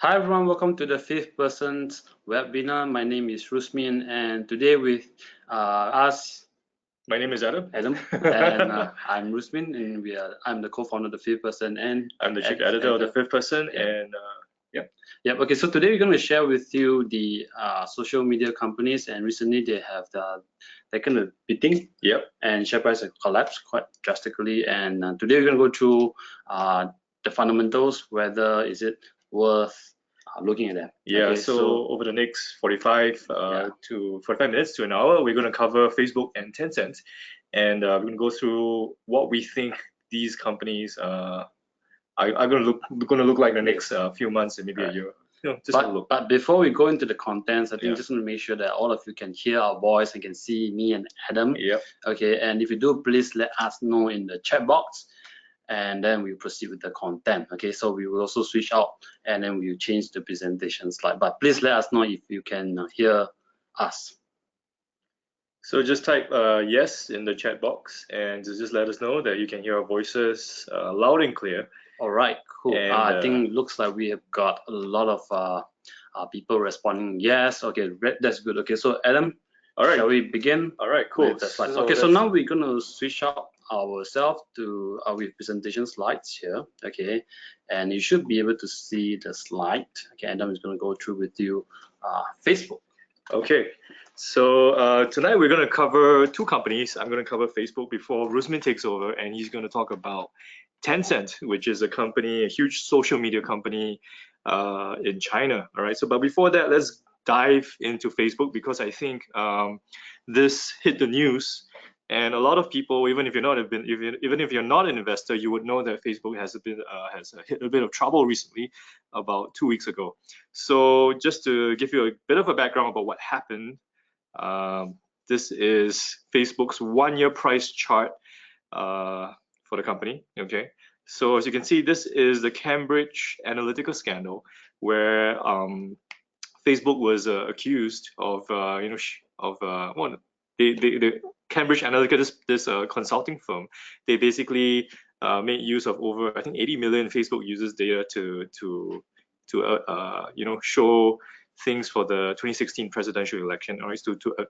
Hi everyone, welcome to the fifth person's webinar. My name is Rusmin, and today with us. My name is Adam. And I'm Rusmin, and I'm the co-founder of the fifth person, and I'm the chief editor of the fifth person. Yeah. And yeah. Okay, so today we're going to share with you the social media companies, and recently they have taken a beating. Yep. And share price has collapsed quite drastically. And today we're going to go through the fundamentals, whether is it worth looking at them. Yeah, okay, so over the next 45 minutes to an hour, we're going to cover Facebook and Tencent, and we're going to go through what we think these companies are going to look like in the next few months and maybe a year. But before we go into the contents, I think just want to make sure that all of you can hear our voice and can see me and Adam. Yep. Okay, and if you do, please let us know in the chat box, and then we proceed with the content. Okay, so we will also switch out and then we'll change the presentation slide. But please let us know if you can hear us. So just type yes in the chat box and just let us know that you can hear our voices loud and clear. All right, cool. And, I think it looks like we have got a lot of people responding yes. Okay, that's good. Okay, so Adam, all right, shall we begin? All right, cool. So now we're going to switch out ourselves to with presentation slides here. Okay, and you should be able to see the slide. Okay, Adam is going to go through with you Facebook. Okay, so tonight we're going to cover two companies. I'm going to cover Facebook before Rusmin takes over, and he's going to talk about Tencent, which is a company, a huge social media company in China. All right, so but before that, let's dive into Facebook, because I think this hit the news, and a lot of people, even if you're not an investor, you would know that Facebook has hit a bit of trouble recently, about 2 weeks ago. So just to give you a bit of a background about what happened, this is Facebook's 1-year price chart for the company. Okay, so as you can see, this is the Cambridge Analytica scandal, where Facebook was accused of the Cambridge Analytica, this consulting firm. They basically made use of over, I think, 80 million Facebook users' data to show things for the 2016 presidential election, or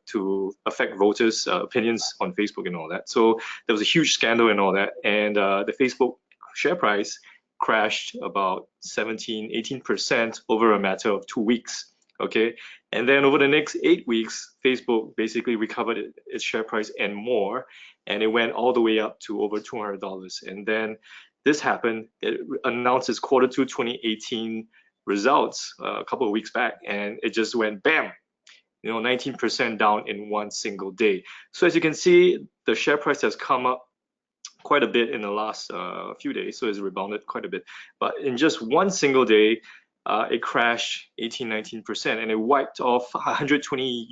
to affect voters' opinions on Facebook and all that. So there was a huge scandal and all that, and the Facebook share price crashed about 17–18% over a matter of 2 weeks. Okay, and then over the next 8 weeks, Facebook basically recovered its share price and more, and it went all the way up to over $200. And then this happened. It announced its Q2 2018 results a couple of weeks back, and it just went bam, 19% down in one single day. So as you can see, the share price has come up quite a bit in the last few days, so it's rebounded quite a bit. But in just one single day, it crashed 18–19%, and it wiped off $120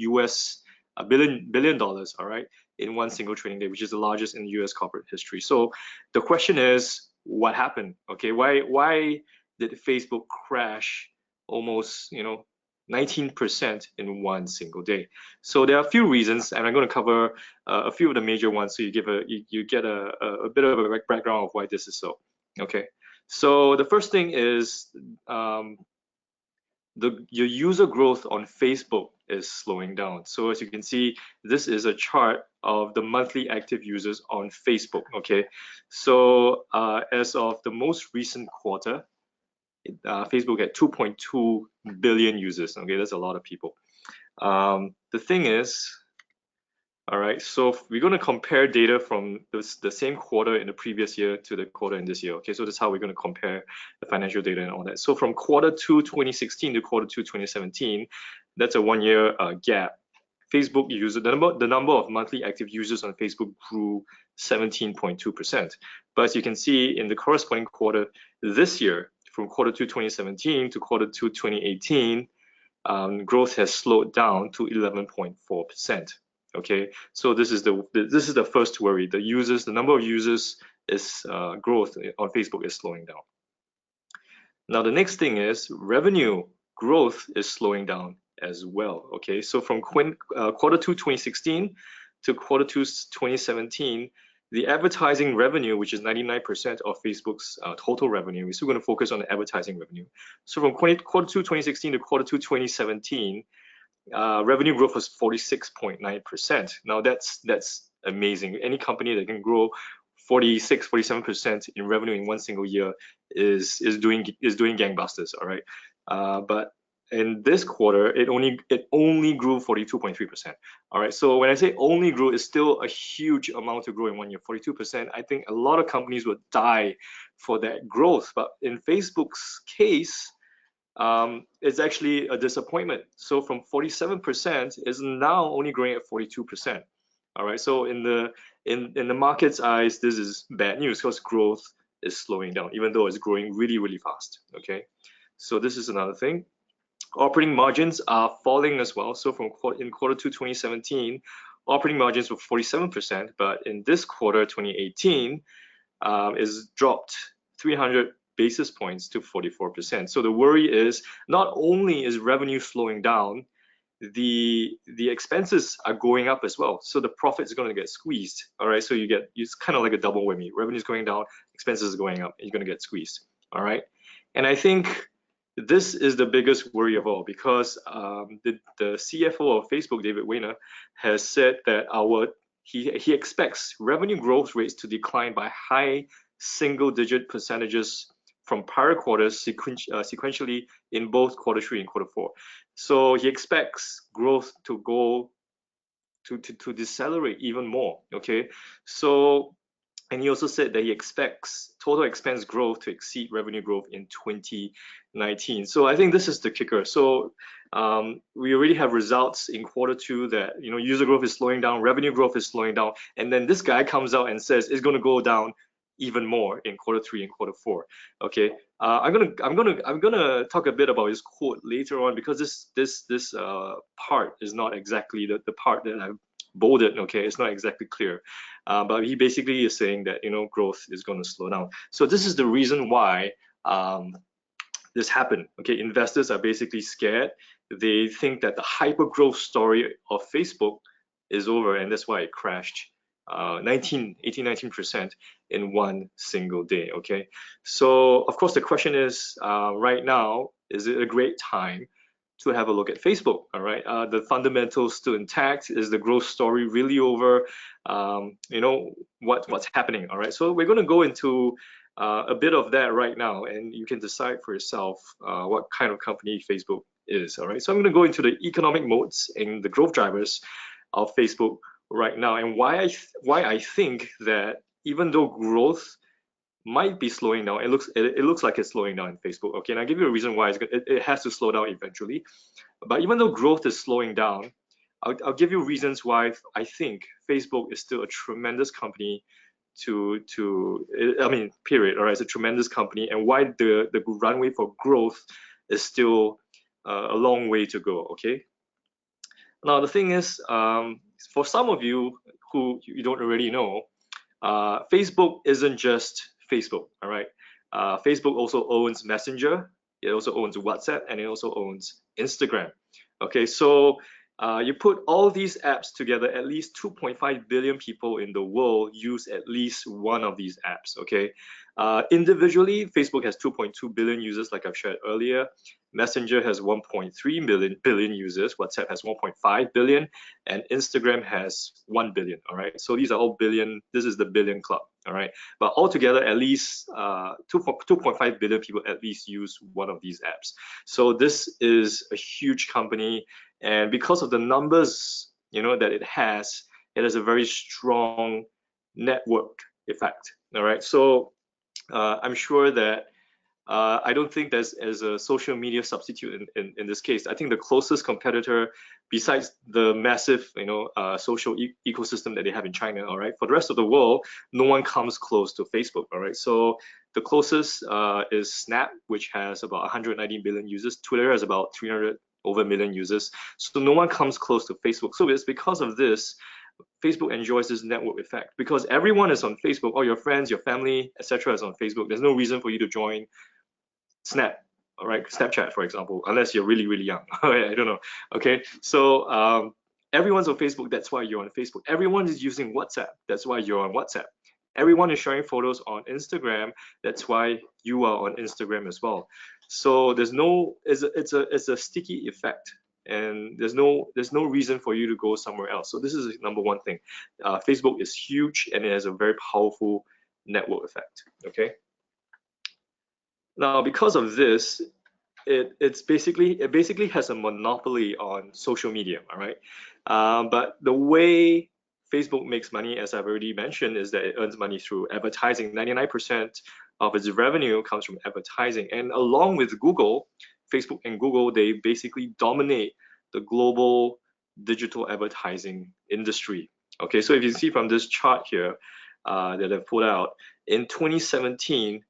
billion, all right, in one single trading day, which is the largest in US corporate history. So the question is, what happened? Okay, why did Facebook crash almost 19% in one single day? So there are a few reasons, and I'm going to cover a few of the major ones, so you get a bit of a background of why this is so. Okay, so the first thing is your user growth on Facebook is slowing down. So as you can see, this is a chart of the monthly active users on Facebook. Okay, so as of the most recent quarter, Facebook had 2.2 billion users. Okay, that's a lot of people. The thing is, all right, so we're going to compare data from the same quarter in the previous year to the quarter in this year. Okay, so that's how we're going to compare the financial data and all that. So from Q2 2016 to Q2 2017, that's a 1-year gap. Facebook user, the number of monthly active users on Facebook grew 17.2%. But as you can see in the corresponding quarter this year, from Q2 2017 to Q2 2018, growth has slowed down to 11.4%. Okay, so this is the first worry. The number of users is growth on Facebook is slowing down. Now the next thing is revenue growth is slowing down as well. Okay, so from Q2 2016 to Q2 2017, the advertising revenue, which is 99% of Facebook's total revenue, we're still going to focus on the advertising revenue. So from quarter 2 2016 to quarter 2 2017, revenue growth was 46.9%. Now that's amazing. Any company that can grow 46-47% in revenue in one single year is doing gangbusters. All right, but in this quarter, it only grew 42.3%. All right, so when I say only grew, it's still a huge amount to grow in 1 year. 42%. I think a lot of companies would die for that growth, but in Facebook's case, it's actually a disappointment. So from 47% is now only growing at 42%. All right, so in the market's eyes, this is bad news because growth is slowing down, even though it's growing really, really fast. Okay, so this is another thing. Operating margins are falling as well. So in quarter 2 2017, operating margins were 47%, but in this quarter 2018 is dropped 300 basis points to 44%. So the worry is not only is revenue slowing down, the expenses are going up as well. So the profit is going to get squeezed. All right, so it's kind of like a double whammy. Revenue is going down, expenses are going up, and you're going to get squeezed. All right, and I think this is the biggest worry of all, because the CFO of Facebook, David Weiner, has said that he expects revenue growth rates to decline by high single-digit percentages from prior quarters sequentially in both quarter 3 and quarter 4. So he expects growth to go to decelerate even more. Okay, so. And he also said that he expects total expense growth to exceed revenue growth in 2019. So I think this is the kicker. So we already have results in quarter 2 that user growth is slowing down, revenue growth is slowing down, and then this guy comes out and says it's going to go down even more in quarter 3 and quarter 4. Okay, I'm gonna talk a bit about his quote later on, because this part is not exactly the part that I've bolded. Okay, it's not exactly clear, but he basically is saying that growth is going to slow down. So this is the reason why this happened. Okay, investors are basically scared. They think that the hyper growth story of Facebook is over, and that's why it crashed 19% in one single day. Okay, so of course the question is, right now, is it a great time to have a look at Facebook? All right, the fundamentals still intact. Is the growth story really over? What's happening? All right, so we're going to go into a bit of that right now, and you can decide for yourself what kind of company Facebook is. All right, so I'm going to go into the economic modes and the growth drivers of Facebook right now, and why I think that even though growth might be slowing down, it looks like it's slowing down in Facebook. Okay, and I'll give you a reason why it has to slow down eventually. But even though growth is slowing down, I'll give you reasons why I think Facebook is still a tremendous company period. All right, it's a tremendous company, and why the runway for growth is still a long way to go. Okay, now the thing is, for some of you who you don't already know, Facebook isn't just Facebook. All right, Facebook also owns Messenger, it also owns WhatsApp, and it also owns Instagram. Okay, so you put all these apps together, at least 2.5 billion people in the world use at least one of these apps. Okay, individually, Facebook has 2.2 billion users, like I've shared earlier. Messenger has 1.3 billion users. WhatsApp has 1.5 billion, and Instagram has 1 billion. All right, so these are all billion. This is the billion club. All right, but altogether, at least 2.5 billion people at least use one of these apps. So this is a huge company, and because of the numbers, that it has a very strong network effect. All right, so I'm sure that I don't think there's a social media substitute in this case. I think the closest competitor, besides the massive social ecosystem that they have in China, all right, for the rest of the world, no one comes close to Facebook. All right, so the closest is Snap, which has about 190 billion users. Twitter has about 300 over million users. So no one comes close to Facebook. So it's because of this, Facebook enjoys this network effect, because everyone is on Facebook. All your friends, your family, etc. is on Facebook. There's no reason for you to join Snap, all right, Snapchat, for example, unless you're really, really young. I don't know. Okay, so everyone's on Facebook. That's why you're on Facebook. Everyone is using WhatsApp. That's why you're on WhatsApp. everyone is sharing photos on Instagram. That's why you are on Instagram as well. So it's a sticky effect, and there's no reason for you to go somewhere else. So this is number one thing. Facebook is huge, and it has a very powerful network effect. Okay. Now, because of this, it basically has a monopoly on social media. All right. But the way Facebook makes money, as I've already mentioned, is that it earns money through advertising. 99% of its revenue comes from advertising. And along with Google, Facebook and Google, they basically dominate the global digital advertising industry. Okay, so if you see from this chart here that I've put out, in 2017,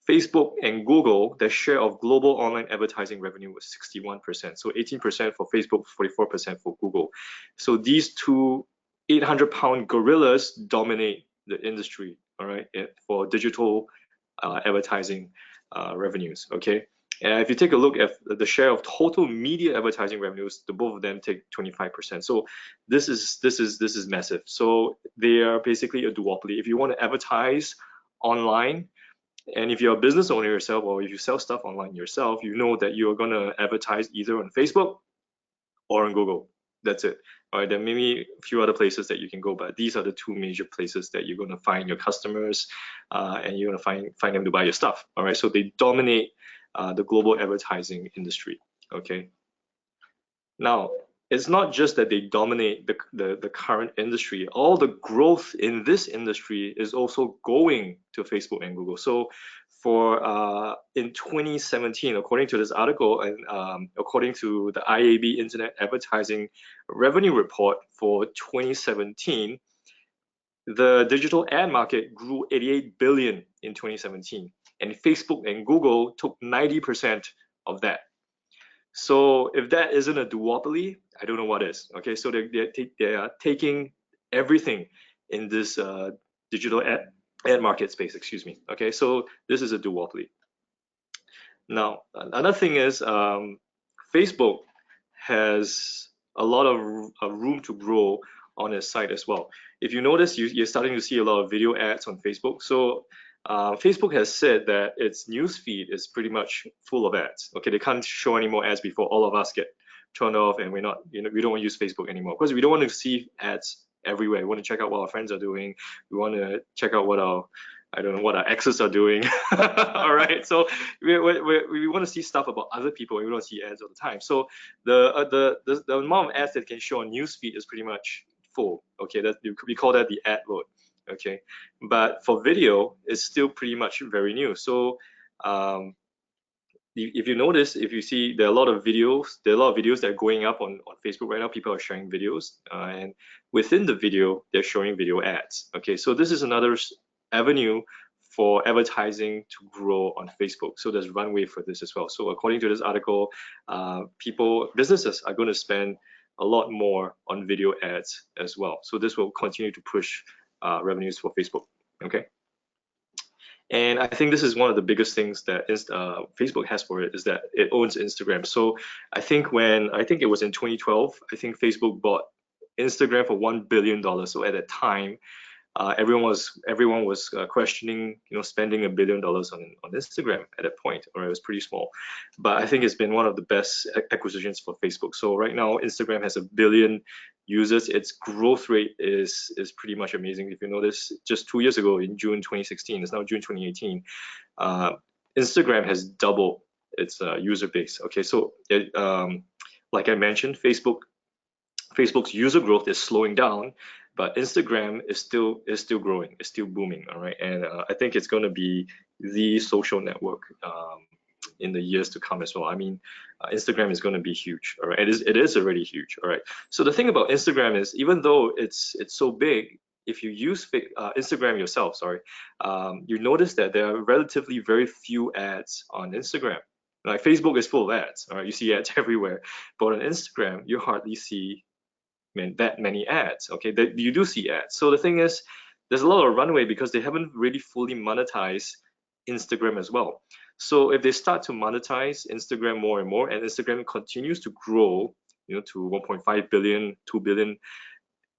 Facebook and Google, their share of global online advertising revenue was 61%. So 18% for Facebook, 44% for Google. So these two 800-pound gorillas dominate the industry, all right, for digital advertising revenues, okay? And if you take a look at the share of total media advertising revenues, the both of them take 25%. So this is massive. So they are basically a duopoly. If you want to advertise online, and if you're a business owner yourself, or if you sell stuff online yourself, you know that you're going to advertise either on Facebook or on Google. That's it. All right, there may be a few other places that you can go, but these are the two major places that you're going to find your customers, and you're going to find them to buy your stuff. All right, so they dominate the global advertising industry. Okay. Now, it's not just that they dominate the current industry. All the growth in this industry is also going to Facebook and Google. So for in 2017, according to this article, and according to the IAB Internet Advertising Revenue Report for 2017, the digital ad market grew 88 billion in 2017, and Facebook and Google took 90% of that. So if that isn't a duopoly, I don't know what is. Okay, so they are taking everything in this digital ad market space. Excuse me. Okay, so this is a duopoly. Now, another thing is Facebook has a lot of room to grow on its site as well. If you notice, you're starting to see a lot of video ads on Facebook. So Facebook has said that its newsfeed is pretty much full of ads. Okay, they can't show any more ads before all of us get turned off, and we don't use Facebook anymore, because we don't want to see ads everywhere. We want to check out what our friends are doing. We want to check out what our exes are doing. All right, so we want to see stuff about other people, and we don't see ads all the time. So the amount of ads that can show on newsfeed is pretty much full. Okay, we call that the ad load. Okay, but for video, it's still pretty much very new. So if you notice, if you see, there are a lot of videos that are going up on Facebook right now. People are sharing videos, and within the video, they're showing video ads. Okay, so this is another avenue for advertising to grow on Facebook. So there's runway for this as well. So according to this article, businesses are going to spend a lot more on video ads as well. So this will continue to push revenues for Facebook. Okay. And I think this is one of the biggest things that Facebook has for it, is that it owns Instagram. So I think it was in 2012, I think Facebook bought Instagram for $1 billion. So at that time, everyone was questioning, spending $1 billion on Instagram at that point, or it was pretty small. But I think it's been one of the best acquisitions for Facebook. So right now, Instagram has 1 billion users. Its growth rate is pretty much amazing. If you notice, just 2 years ago, in June 2016, it's now June 2018, Instagram has doubled its user base. Okay, so like I mentioned, Facebook's user growth is slowing down, but Instagram is still growing, it's still booming. All right, and I think it's going to be the social network in the years to come as well. I mean, Instagram is going to be huge. All right, it is already huge. All right, so the thing about Instagram is, even though it's so big, if you use Instagram yourself, you notice that there are relatively very few ads on Instagram. Like Facebook is full of ads. All right, you see ads everywhere, but on Instagram you hardly see that many ads. Okay, you do see ads. So the thing is, there's a lot of runway, because they haven't really fully monetized Instagram as well. So if they start to monetize Instagram more and more, and Instagram continues to grow, to 1.5 billion, 2 billion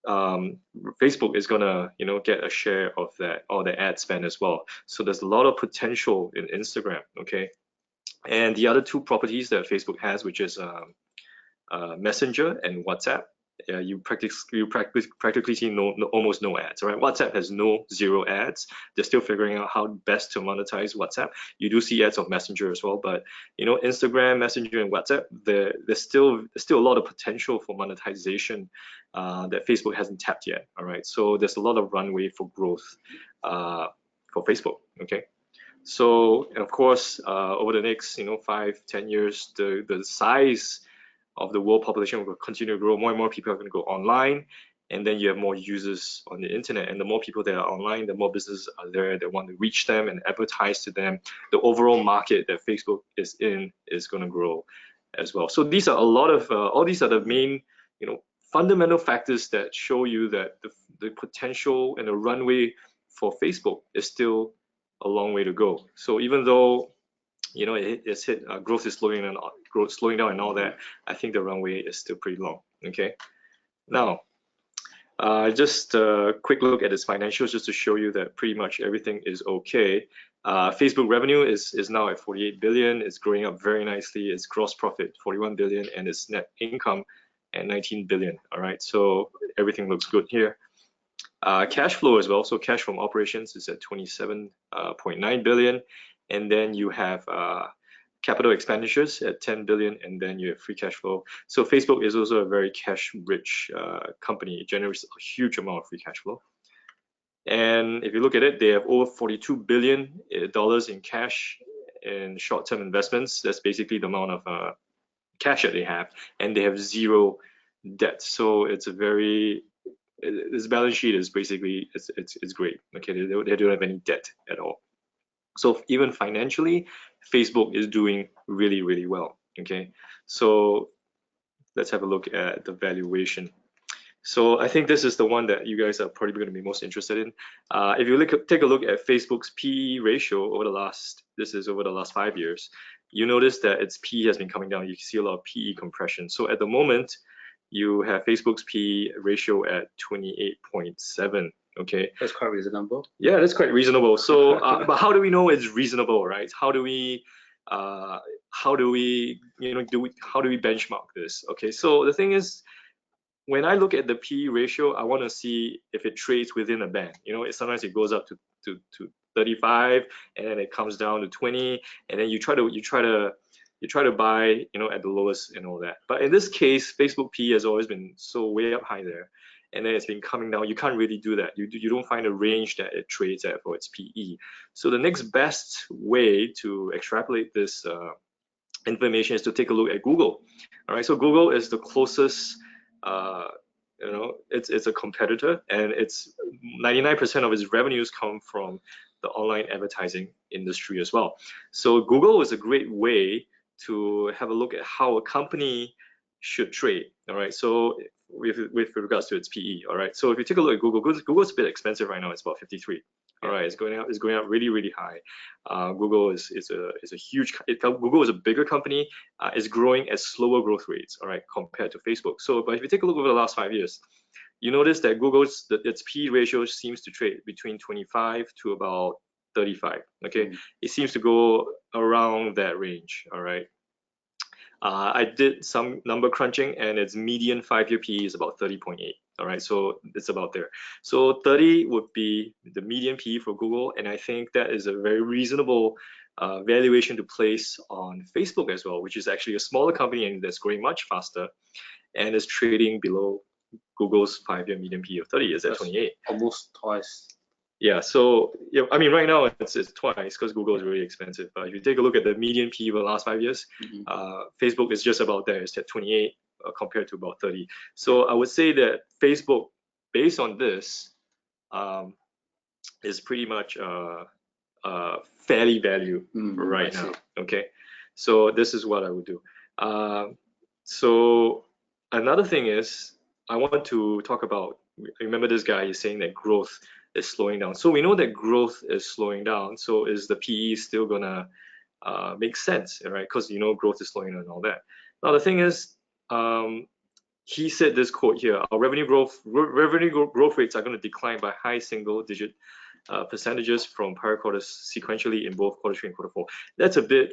Facebook is gonna, get a share of that, all the ad spend as well. So there's a lot of potential in Instagram, okay? And the other two properties that Facebook has, which is Messenger and WhatsApp, you practically see almost no ads, right? WhatsApp has zero ads. They're still figuring out how best to monetize WhatsApp. You do see ads on Messenger as well, but Instagram, Messenger, and WhatsApp, there's still a lot of potential for monetization that Facebook hasn't tapped yet. All right, so there's a lot of runway for growth for Facebook. Okay. So of course, over the next 5-10 years, the size of the world population will continue to grow. More and more people are going to go online, and then you have more users on the internet. And the more people that are online, the more businesses are there that want to reach them and advertise to them. The overall market that Facebook is in is going to grow as well. So these are a lot of all these are the main fundamental factors that show you that the potential and the runway for Facebook is still a long way to go. So even though it's hit growth is slowing down and all that, I think the runway is still pretty long. Okay, now just a quick look at its financials just to show you that pretty much everything is okay. Facebook revenue is now at 48 billion. It's growing up very nicely. Its gross profit 41 billion and its net income at 19 billion. All right, so everything looks good here. Cash flow as well. So cash from operations is at 27.9 billion. And then you have capital expenditures at 10 billion, and then you have free cash flow. So Facebook is also a very cash-rich company. It generates a huge amount of free cash flow. And if you look at it, they have over $42 billion in cash and short-term investments. That's basically the amount of cash that they have, and they have zero debt. So it's a very this balance sheet is basically it's great. Okay, they don't have any debt at all. So even financially, Facebook is doing really, really well. Okay, so let's have a look at the valuation. So I think this is the one that you guys are probably going to be most interested in. If you take a look at Facebook's PE ratio over the last 5 years, you notice that its PE has been coming down. You see a lot of PE compression. So at the moment, you have Facebook's PE ratio at 28.7. Okay, that's quite reasonable. Yeah, that's quite reasonable. So, but how do we know it's reasonable, right? How do we benchmark this? Okay, so the thing is, when I look at the PE ratio, I want to see if it trades within a band. Sometimes it goes up to 35, and then it comes down to 20, and then you try to buy, at the lowest and all that. But in this case, Facebook PE has always been so way up high there, and then it's been coming down. You can't really do that. You don't find a range that it trades at for its PE. So the next best way to extrapolate this information is to take a look at Google. All right, so Google is the closest. It's a competitor, and it's 99% of its revenues come from the online advertising industry as well. So Google is a great way to have a look at how a company should trade. All right, so with regards to its PE. All right, so if you take a look at Google's a bit expensive right now. It's about 53. All right, it's going up really, really high. Google is a huge. Google is a bigger company. It's growing at slower growth rates. All right, compared to Facebook. So, but if you take a look over the last 5 years, you notice that its PE ratio seems to trade between 25 to about 35. Okay, it seems to go around that range. All right. I did some number crunching, and its median 5-year PE is about 30.8. All right, so it's about there. So 30 would be the median PE for Google, and I think that is a very reasonable valuation to place on Facebook as well, which is actually a smaller company and that's growing much faster, and is trading below Google's 5-year median PE of 30. Is at 28. Almost twice. Yeah, so I mean, right now it's twice because Google is really expensive. But if you take a look at the median PE over the last 5 years, Facebook is just about there. It's at 28 compared to about 30. So I would say that Facebook, based on this, is pretty much fairly valued right now. Okay, so this is what I would do. So another thing is, I want to talk about. Remember, this guy is saying that growth is slowing down. So we know that growth is slowing down. So is the PE still gonna make sense, right? Because growth is slowing down and all that. Now the thing is, he said this quote here: our revenue growth rates are going to decline by high single-digit percentages from prior quarters sequentially in both quarter 3 and quarter 4. That's a bit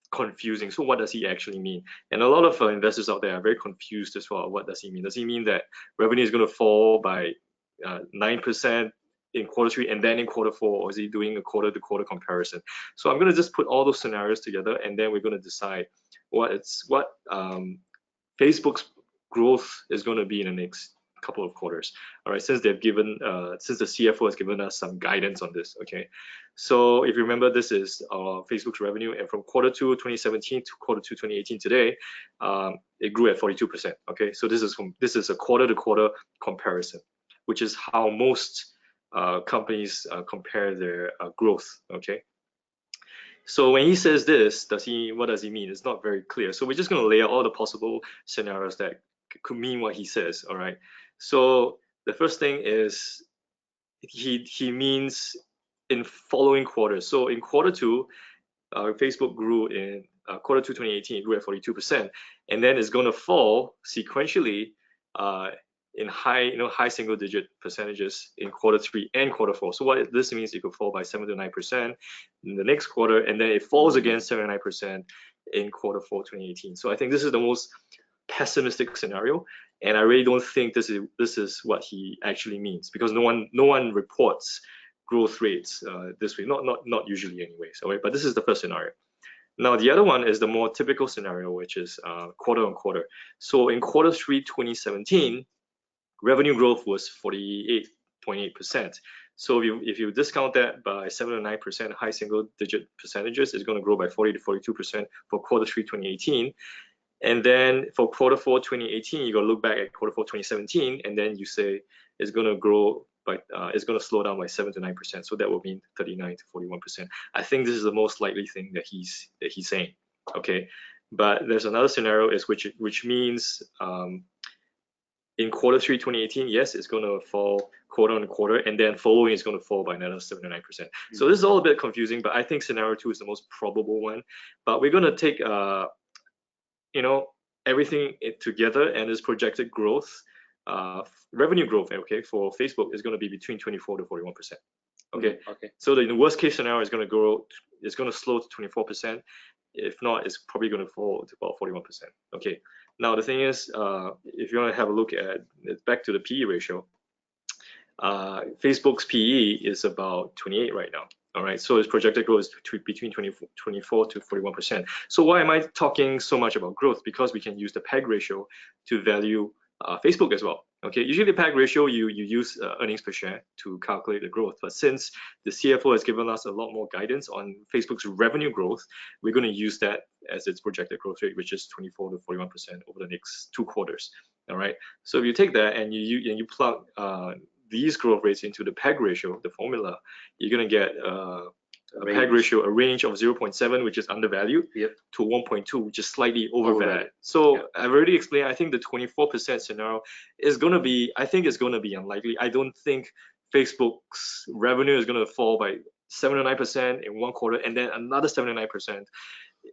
confusing. So what does he actually mean? And a lot of investors out there are very confused as well. What does he mean? Does he mean that revenue is going to fall by 9% in quarter 3 and then in quarter 4, or is he doing a quarter-to-quarter comparison? So I'm going to just put all those scenarios together, and then we're going to decide what Facebook's growth is going to be in the next couple of quarters. All right, since they've given, since the CFO has given us some guidance on this. Okay, so if you remember, this is Facebook's revenue, and from quarter 2 2017 to quarter 2 2018 today, it grew at 42%. Okay, so this is a quarter-to-quarter comparison, which is how most companies compare their growth. Okay, so when he says this, what does he mean? It's not very clear. So we're just going to lay out all the possible scenarios that could mean what he says. All right, so the first thing is he means in following quarters. So in quarter 2, Facebook grew in quarter 2 2018, it grew at 42%, and then it's going to fall sequentially in high single-digit percentages in quarter 3 and quarter 4. So what this means, it could fall by 7 to 9% in the next quarter, and then it falls again 7 to 9% in quarter 4 2018. So I think this is the most pessimistic scenario, and I really don't think this is what he actually means, because no one reports growth rates this way, not usually anyway. So, but this is the first scenario. Now the other one is the more typical scenario, which is quarter on quarter. So in quarter 3 2017, revenue growth was 48.8%. So if you discount that by 7 to 9% high single-digit percentages, it's going to grow by 40 to 42% for quarter 3 2018. And then for quarter 4 2018, you got to look back at quarter 4 2017, and then you say it's going to grow by it's going to slow down by 7 to 9%. So that will mean 39 to 41%. I think this is the most likely thing that he's saying. Okay, but there's another scenario which means in quarter 3 2018, yes, it's going to fall quarter on quarter, and then following is going to fall by another 7 to 9%. So this is all a bit confusing, but I think scenario 2 is the most probable one. But we're going to take everything together, and this projected growth, revenue growth, okay, for Facebook is going to be between 24 to 41%. Okay. So the worst case scenario is going to slow to 24%. If not, it's probably going to fall to about 41%. Okay. Now the thing is, if you want to have a look at back to the PE ratio, Facebook's PE is about 28 right now. All right, so its projected growth is between 24 to 41%. So why am I talking so much about growth? Because we can use the PEG ratio to value Facebook as well. Okay, usually the PEG ratio, you use earnings per share to calculate the growth. But since the CFO has given us a lot more guidance on Facebook's revenue growth, we're going to use that as its projected growth rate, which is 24 to 41% over the next 2 quarters. All right, so if you take that and you plug these growth rates into the PEG ratio, the formula, you're going to get a PEG ratio, a range of 0.7, which is undervalued, to 1.2, which is slightly overvalued. So I've already explained, I think the 24% scenario is going to be, I think it's going to be unlikely. I don't think Facebook's revenue is going to fall by 7 to 9% in 1 quarter, and then another 7 to 9%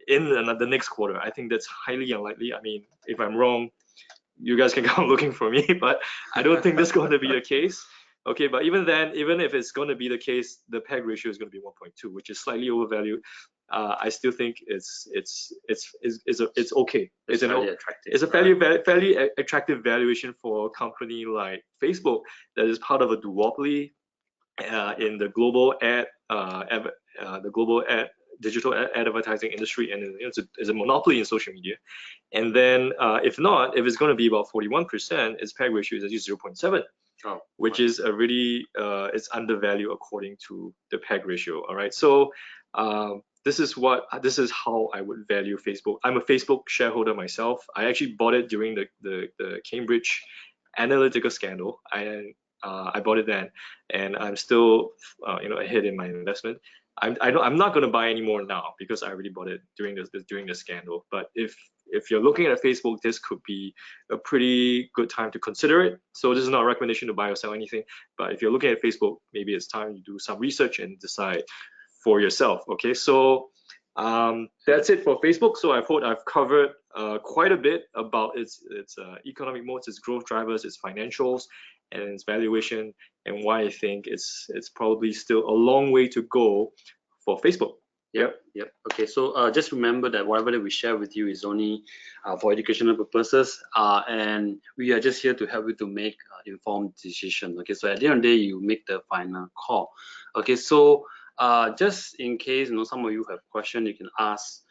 in the next quarter. I think that's highly unlikely. I mean, if I'm wrong, you guys can come looking for me, but I don't think that's going to be the case. Okay, but even then, even if it's going to be the case, the PEG ratio is going to be 1.2, which is slightly overvalued. I still think it's okay. It's a fairly attractive valuation for a company like Facebook that is part of a duopoly in the global digital advertising industry, and it's a monopoly in social media. And then if it's going to be about 41%, its PEG ratio is actually 0.7, which is a really it's undervalued according to the PEG ratio. All right, so this is how I would value Facebook. I'm a Facebook shareholder myself. I actually bought it during the Cambridge Analytica scandal. I bought it then, and I'm still ahead in my investment. I'm not going to buy any more now because I already bought it during the scandal. But if you're looking at Facebook, this could be a pretty good time to consider it. So this is not a recommendation to buy or sell anything. But if you're looking at Facebook, maybe it's time to do some research and decide for yourself. Okay, so That's it for Facebook. So I thought I've covered quite a bit about its economic modes, its growth drivers, its financials, and its valuation, and why I think it's probably still a long way to go for Facebook. Yep. Okay, so just remember that whatever that we share with you is only for educational purposes, and we are just here to help you to make informed decision. Okay, so at the end of the day, you make the final call. Okay, so just in case some of you have questions, you can ask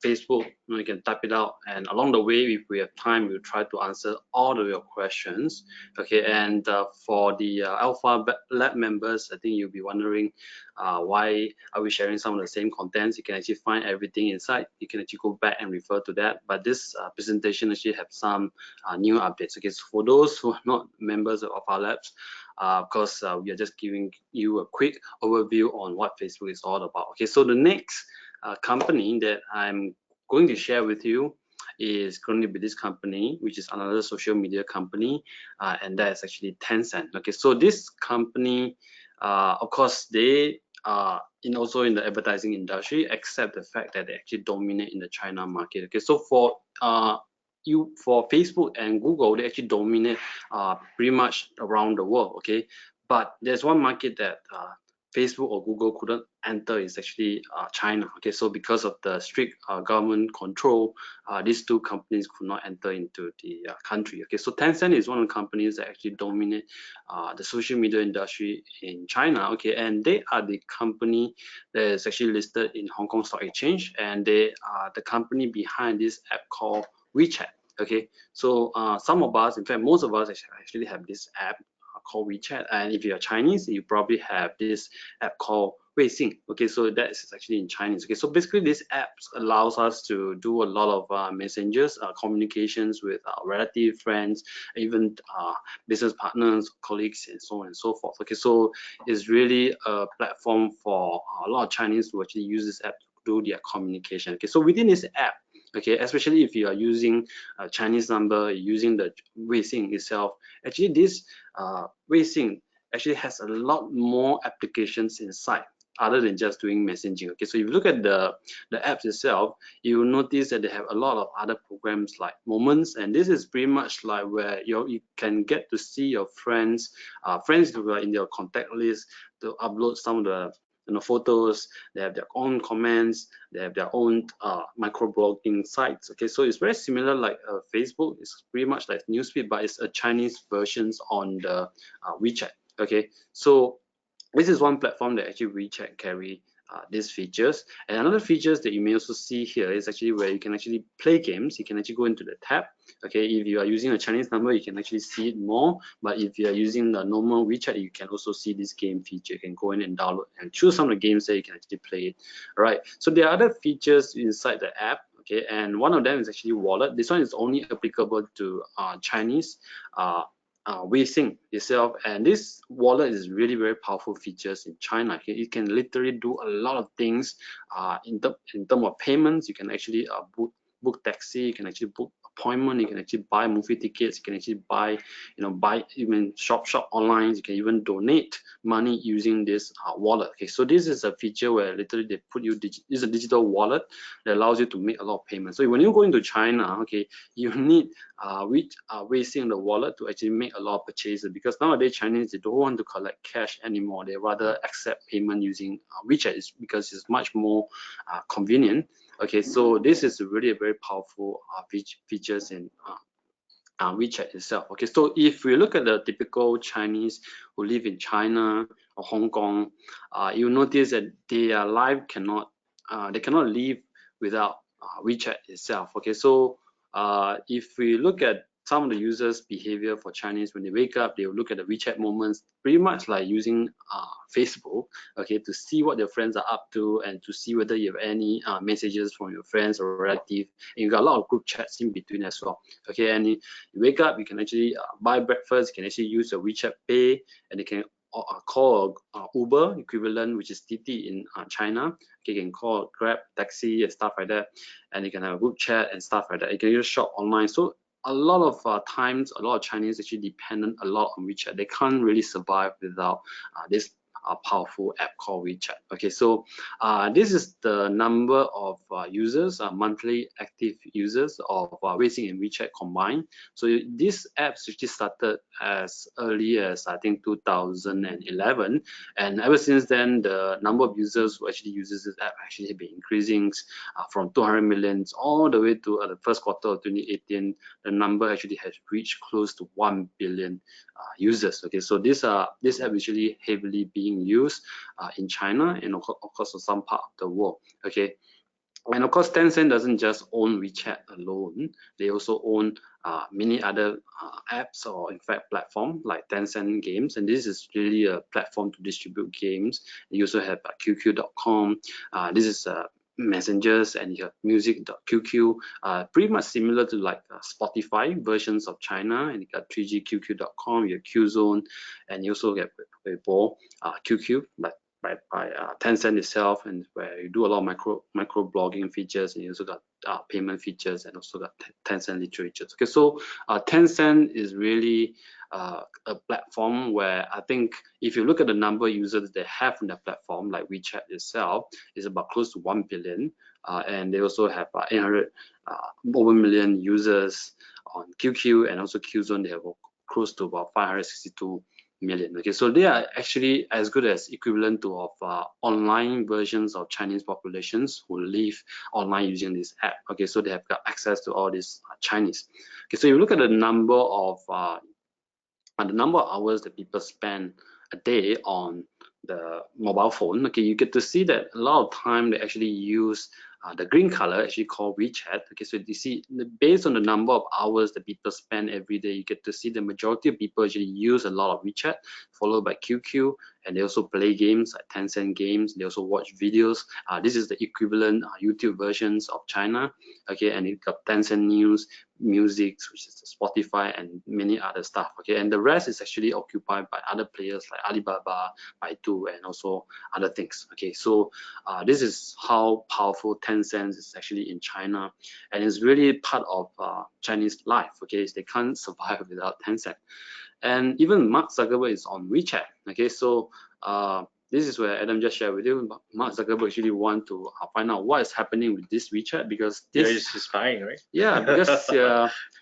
Facebook. You can type it out, and along the way, if we have time, we'll try to answer all of your questions. Okay, and for the Alpha Lab members, I think you'll be wondering why are we sharing some of the same contents. You can actually find everything inside. You can actually go back and refer to that, but this presentation actually have some new updates. Okay, so for those who are not members of our labs, of course we are just giving you a quick overview on what Facebook is all about. Okay, so the next company that I'm going to share with you is going to be this company, which is another social media company, and that is actually Tencent. Okay, so this company, of course, they are also in the advertising industry, except the fact that they actually dominate in the China market. Okay, so for Facebook and Google, they actually dominate pretty much around the world. Okay, but there's one market that Facebook or Google couldn't enter, is actually China. Okay, so because of the strict government control, these two companies could not enter into the country. Okay, so Tencent is one of the companies that actually dominate the social media industry in China. Okay, and they are the company that is actually listed in Hong Kong Stock Exchange, and they are the company behind this app called WeChat. Okay, so some of us, in fact, most of us actually have this app called WeChat, and if you are Chinese, you probably have this app called Weixin. Okay, so that is actually in Chinese. Okay, so basically this app allows us to do a lot of messengers, communications with our relative, friends, even business partners, colleagues, and so on and so forth. Okay, so it's really a platform for a lot of Chinese to actually use this app to do their communication. Okay, so within this app, okay, especially if you are using a Chinese number, using the Weixin itself, actually this Weixin actually has a lot more applications inside other than just doing messaging. Okay, so if you look at the apps itself, you will notice that they have a lot of other programs like Moments, and this is pretty much like where you can get to see your friends who are in your contact list, to upload some of the photos. They have their own comments, they have their own microblogging sites. Okay, so it's very similar like Facebook. It's pretty much like newsfeed, but it's a Chinese versions on the WeChat. Okay, so this is one platform that actually WeChat carry these features. And another features that you may also see here is actually where you can actually play games. You can actually go into the tab. Okay, if you are using a Chinese number, you can actually see it more. But if you are using the normal WeChat, you can also see this game feature. You can go in and download and choose some of the games that you can actually play it. All right, so there are other features inside the app. Okay, and one of them is actually wallet. This one is only applicable to Chinese Weixin itself, and this wallet is really very powerful features in China. Okay, it can literally do a lot of things in terms of payments. You can actually book taxi, you can actually book appointment, you can actually buy movie tickets, you can actually buy even shop online. You can even donate money using this wallet. Okay, so this is a feature where literally they put you it's a digital wallet that allows you to make a lot of payments. So when you go into China, okay, you need Weixin the wallet to actually make a lot of purchases, because nowadays Chinese, they don't want to collect cash anymore. They rather accept payment using WeChat, because it's much more convenient. Okay, so this is really a very powerful features in WeChat itself. Okay, so if we look at the typical Chinese who live in China or Hong Kong, you notice that their life they cannot live without WeChat itself. Okay, so if we look at some of the users' behavior for Chinese, when they wake up, they will look at the WeChat Moments, pretty much like using Facebook, okay, to see what their friends are up to and to see whether you have any messages from your friends or relative. And you got a lot of group chats in between as well. Okay, and you wake up, you can actually buy breakfast, you can actually use your WeChat Pay, and you can call Uber equivalent, which is Titi in China. Okay, you can call Grab, taxi, and stuff like that, and you can have a group chat and stuff like that. You can just shop online. So a lot of times, a lot of Chinese actually dependent a lot on WeChat. They can't really survive without this powerful app called WeChat. Okay, so this is the number of users, monthly active users of Weixin and WeChat combined. So this app actually started as early as I think 2011, and ever since then the number of users who actually uses this app actually have been increasing from 200 million all the way to the first quarter of 2018. The number actually has reached close to 1 billion users. Okay, so this app is actually heavily being used in China and of course in some part of the world. Okay, and of course Tencent doesn't just own WeChat alone. They also own many other apps, or in fact platform like Tencent Games, and this is really a platform to distribute games. You also have QQ.com. This is messengers, and you have music.qq, pretty much similar to like Spotify versions of China. And you got 3gqq.com, you have Qzone, and you also get Weibo, QQ, but by Tencent itself, and where you do a lot of micro blogging features, and you also got payment features, and also got Tencent literature. Okay, so Tencent is really a platform where I think if you look at the number of users they have on that platform, like WeChat itself, is about close to 1 billion, and they also have 800 over million users on QQ, and also Qzone they have close to about 562 million. Okay, so they are actually as good as equivalent to of online versions of Chinese populations who live online using this app. Okay, so they have got access to all this Chinese. Okay, so you look at the number of hours that people spend a day on the mobile phone. Okay, you get to see that a lot of time they actually use the green color, actually called WeChat. Okay, so you see based on the number of hours that people spend every day, you get to see the majority of people actually use a lot of WeChat, followed by QQ, and they also play games like Tencent Games. They also watch videos. This is the equivalent YouTube versions of China. Okay, and it got Tencent News, Music, which is Spotify, and many other stuff. Okay, and the rest is actually occupied by other players like Alibaba, Baidu, and also other things. Okay, so this is how powerful Tencent is actually in China, and it's really part of Chinese life. Okay, they can't survive without Tencent. And even Mark Zuckerberg is on WeChat. Okay, so this is where Adam just shared with you. Mark Zuckerberg actually want to find out what is happening with this WeChat, because this is spying, right? Yeah, because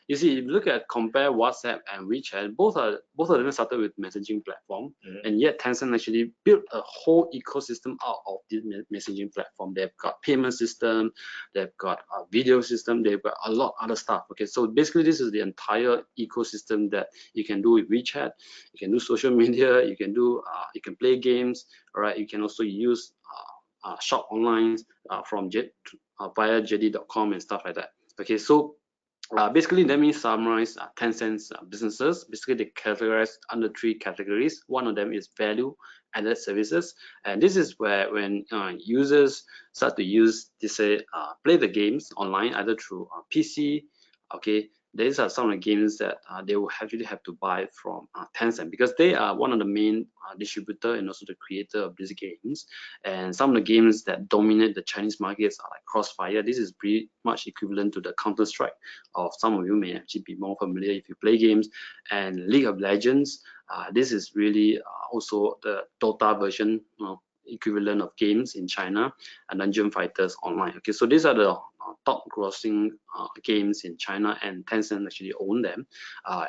you see, if you look at compare WhatsApp and WeChat, both of them started with messaging platform, and yet Tencent actually built a whole ecosystem out of this messaging platform. They've got payment system, they've got a video system, they've got a lot of other stuff. Okay, so basically this is the entire ecosystem that you can do with WeChat. You can do social media, you can do you can play games, all right. You can also use shop online from via JD.com and stuff like that. Okay, so basically let me summarize Tencent's businesses. Basically they categorize under 3 categories. One of them is value added services, and this is where when users start to use this play the games online either through PC. Okay, these are some of the games that they will actually have to buy from Tencent, because they are one of the main distributor and also the creator of these games. And some of the games that dominate the Chinese markets are like Crossfire. This is pretty much equivalent to the Counter-Strike, of some of you may actually be more familiar if you play games, and League of Legends. This is really also the Dota version, equivalent of games in China, and Dungeon Fighters Online. Okay, so these are the top grossing games in China, and Tencent actually own them.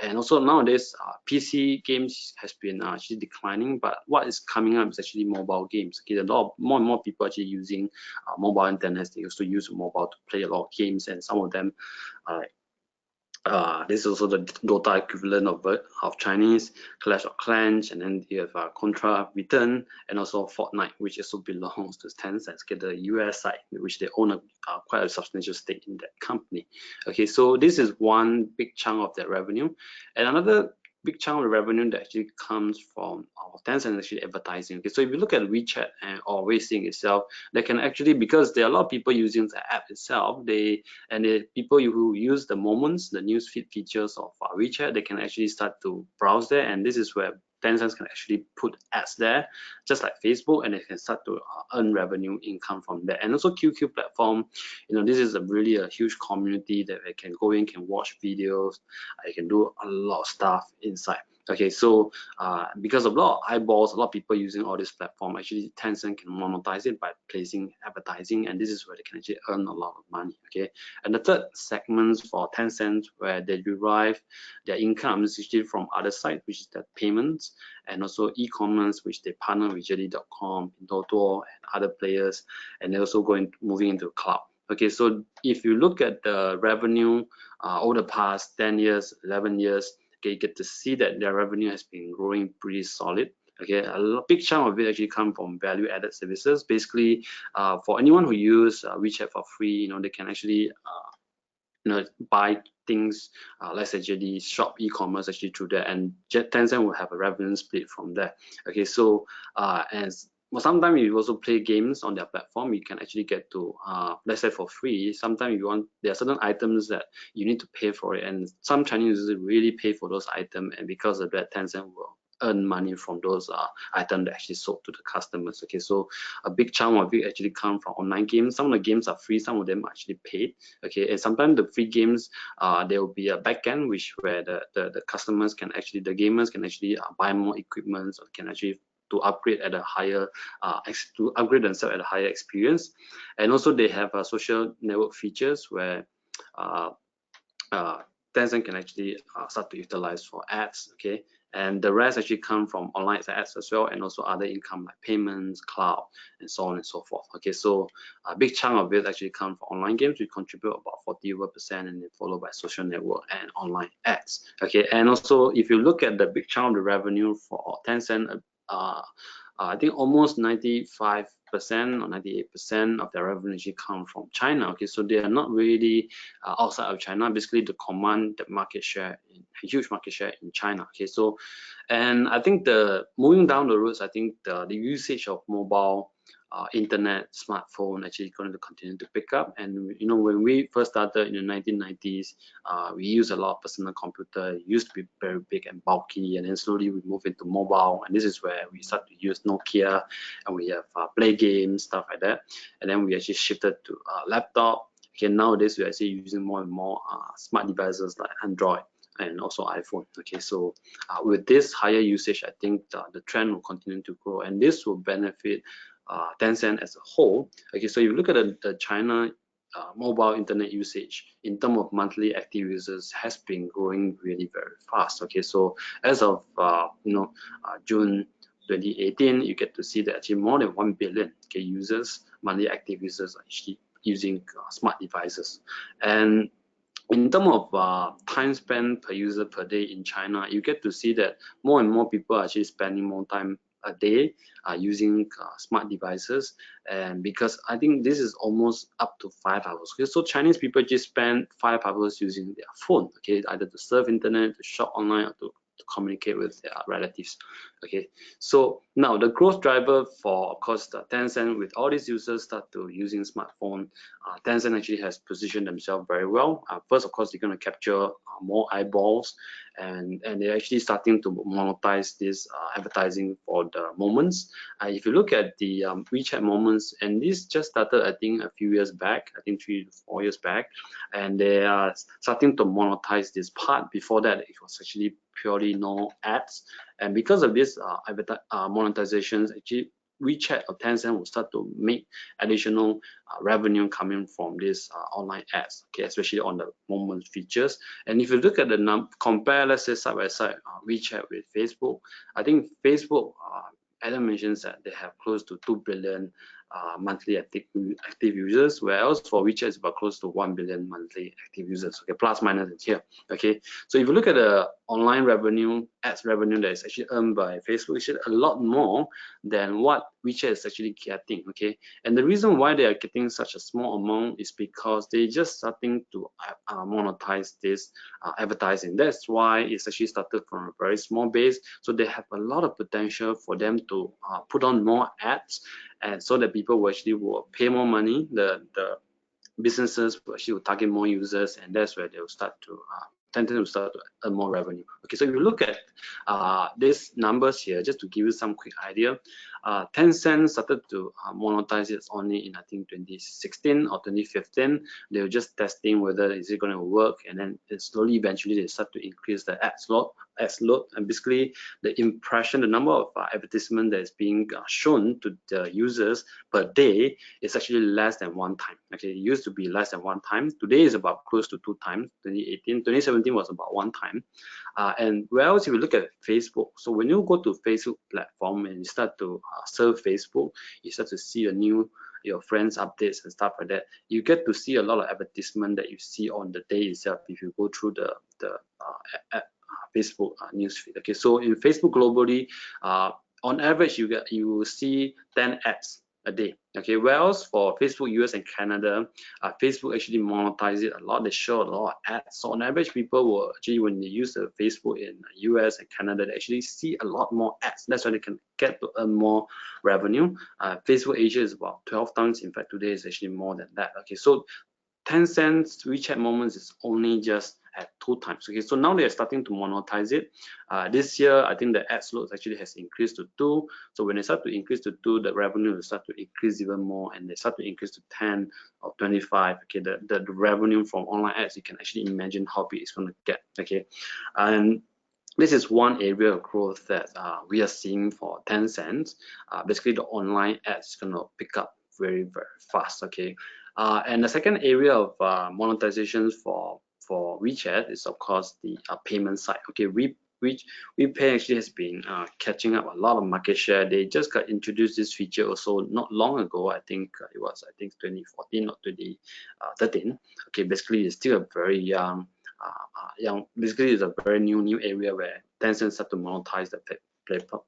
And also nowadays PC games has been actually declining, but what is coming up is actually mobile games. Okay, a lot of, more and more people actually using mobile internet. They also use mobile to play a lot of games, and some of them this is also the Dota equivalent of Chinese, Clash of Clans, and then you have Contra Return, and also Fortnite, which also belongs to Tencent, the US side, which they own quite a substantial stake in that company. Okay, so this is one big chunk of their revenue, and another big chunk of the revenue that actually comes from Tencent actually advertising. Okay, so if you look at WeChat or Weixin itself, they can actually, because there are a lot of people using the app itself, the people who use the moments, the newsfeed features of WeChat, they can actually start to browse there, and this is where Tencent can actually put ads there, just like Facebook, and they can start to earn revenue income from there. And also QQ platform, this is really a huge community that they can go in, can watch videos, you can do a lot of stuff inside. Okay, so because of a lot of eyeballs, a lot of people using all this platform, actually Tencent can monetize it by placing advertising, and this is where they can actually earn a lot of money. Okay, and the third segment for Tencent, where they derive their income is usually from other sites, which is the payments, and also e-commerce, which they partner with JD.com, Pinduoduo, and other players, and they're also moving into cloud. Okay, so if you look at the revenue over the past 10 years, 11 years, okay, you get to see that their revenue has been growing pretty solid. Okay, a big chunk of it actually come from value-added services. Basically, for anyone who use WeChat for free, they can actually buy things, let's say JD shop e-commerce actually through there, and Tencent will have a revenue split from there. Okay, so sometimes you also play games on their platform. You can actually get to, let's say for free. Sometimes there are certain items that you need to pay for it, and some Chinese users really pay for those items, and because of that, Tencent will earn money from those items that actually sold to the customers. Okay, so a big chunk of it actually come from online games. Some of the games are free, some of them are actually paid. Okay, and sometimes the free games, there will be a backend where the customers can actually, the gamers can actually buy more equipment, or can actually to upgrade at a higher to upgrade themselves at a higher experience. And also they have social network features where Tencent can actually start to utilize for ads. Okay, and the rest actually come from online ads as well, and also other income like payments, cloud, and so on and so forth. Okay, so a big chunk of it actually comes from online games, which contribute about 40%, and then followed by social network and online ads. Okay, and also if you look at the big chunk of the revenue for Tencent, I think almost 95% or 98% of their revenue actually come from China. Okay, so they are not really outside of China. Basically, they command the market share, a huge market share in China. Okay, so, and I think moving down the roads, I think the usage of mobile, internet, smartphone actually going to continue to pick up. And when we first started in the 1990s, we used a lot of personal computer. It used to be very big and bulky, and then slowly we moved into mobile, and this is where we start to use Nokia, and we have play games, stuff like that. And then we actually shifted to laptop. Okay, nowadays we're actually using more and more smart devices like Android and also iPhone. Okay, so with this higher usage, I think the trend will continue to grow, and this will benefit Tencent as a whole. Okay, so you look at the China mobile internet usage in terms of monthly active users has been growing really very fast. Okay, so as of June 2018, you get to see that actually more than 1 billion users, monthly active users, are actually using smart devices. And in terms of time spent per user per day in China, you get to see that more and more people are actually spending more time a day using smart devices, and because I think this is almost up to 5 hours. Okay, so Chinese people just spend 5 hours using their phone, okay, either to surf internet, to shop online, or to communicate with their relatives. Okay, so now the growth driver for, of course, the Tencent, with all these users start to using smartphone, Tencent actually has positioned themselves very well. First, of course, they're going to capture more eyeballs, and they're actually starting to monetize this advertising for the moments. If you look at the WeChat moments, and this just started, I think, a few years back, I think 3 to 4 years back, and they are starting to monetize this part. Before that, it was actually purely no ads, and because of this monetizations, actually WeChat or Tencent will start to make additional revenue coming from this online ads, okay, especially on the moment features. And if you look at the compare, let's say side by side, WeChat with Facebook, I think Facebook, Adam mentions that they have close to 2 billion monthly active users, whereas for WeChat it's about close to 1 billion monthly active users. Okay, plus minus here. Okay, so if you look at the online revenue, ads revenue that is actually earned by Facebook, it's a lot more than what WeChat is actually getting. Okay, and the reason why they are getting such a small amount is because they just starting to monetize this advertising. That's why it's actually started from a very small base. So they have a lot of potential for them to put on more ads, and so that people will actually pay more money. The businesses will actually target more users, and that's where they will start to Tencent will start to earn more revenue. Okay, so if you look at these numbers here, just to give you some quick idea, Tencent started to monetize it only in I think 2016 or 2015. They were just testing whether is it going to work, and then slowly eventually they start to increase the ads load, and basically the impression, the number of advertisement that is being shown to the users per day is actually less than 1 time. Okay, it used to be less than 1 time. Today is about close to 2 times. 2017 was about 1 time. And whereas if you look at Facebook, so when you go to Facebook platform and you start to surf Facebook, you start to see your friends' updates and stuff like that. You get to see a lot of advertisement that you see on the day itself if you go through the Facebook newsfeed. Okay, so in Facebook globally, on average, you will see 10 ads a day. Okay, whereas for Facebook US and Canada, Facebook actually monetize it a lot. They show a lot of ads. So on average, people will actually, when they use the Facebook in US and Canada, they actually see a lot more ads. That's why they can get to earn more revenue. Facebook Asia is about 12 times. In fact, today is actually more than that. Okay, so Tencent's WeChat Moments is only just at 2 times. Okay, so now they are starting to monetize it. This year, I think the ads load actually has increased to 2. So when they start to increase to 2, the revenue will start to increase even more, and they start to increase to 10 or 25. Okay, the revenue from online ads, you can actually imagine how big it's going to get. Okay, and this is one area of growth that we are seeing for Tencent. Basically, the online ads is going to pick up very, very fast. Okay. And the second area of monetization for WeChat is of course the payment side. Okay, WePay actually has been catching up a lot of market share. They just got introduced this feature also not long ago. I think it was 2014 or 2013. Okay, basically it's still a very young. Basically it's a very new area where Tencent start to monetize the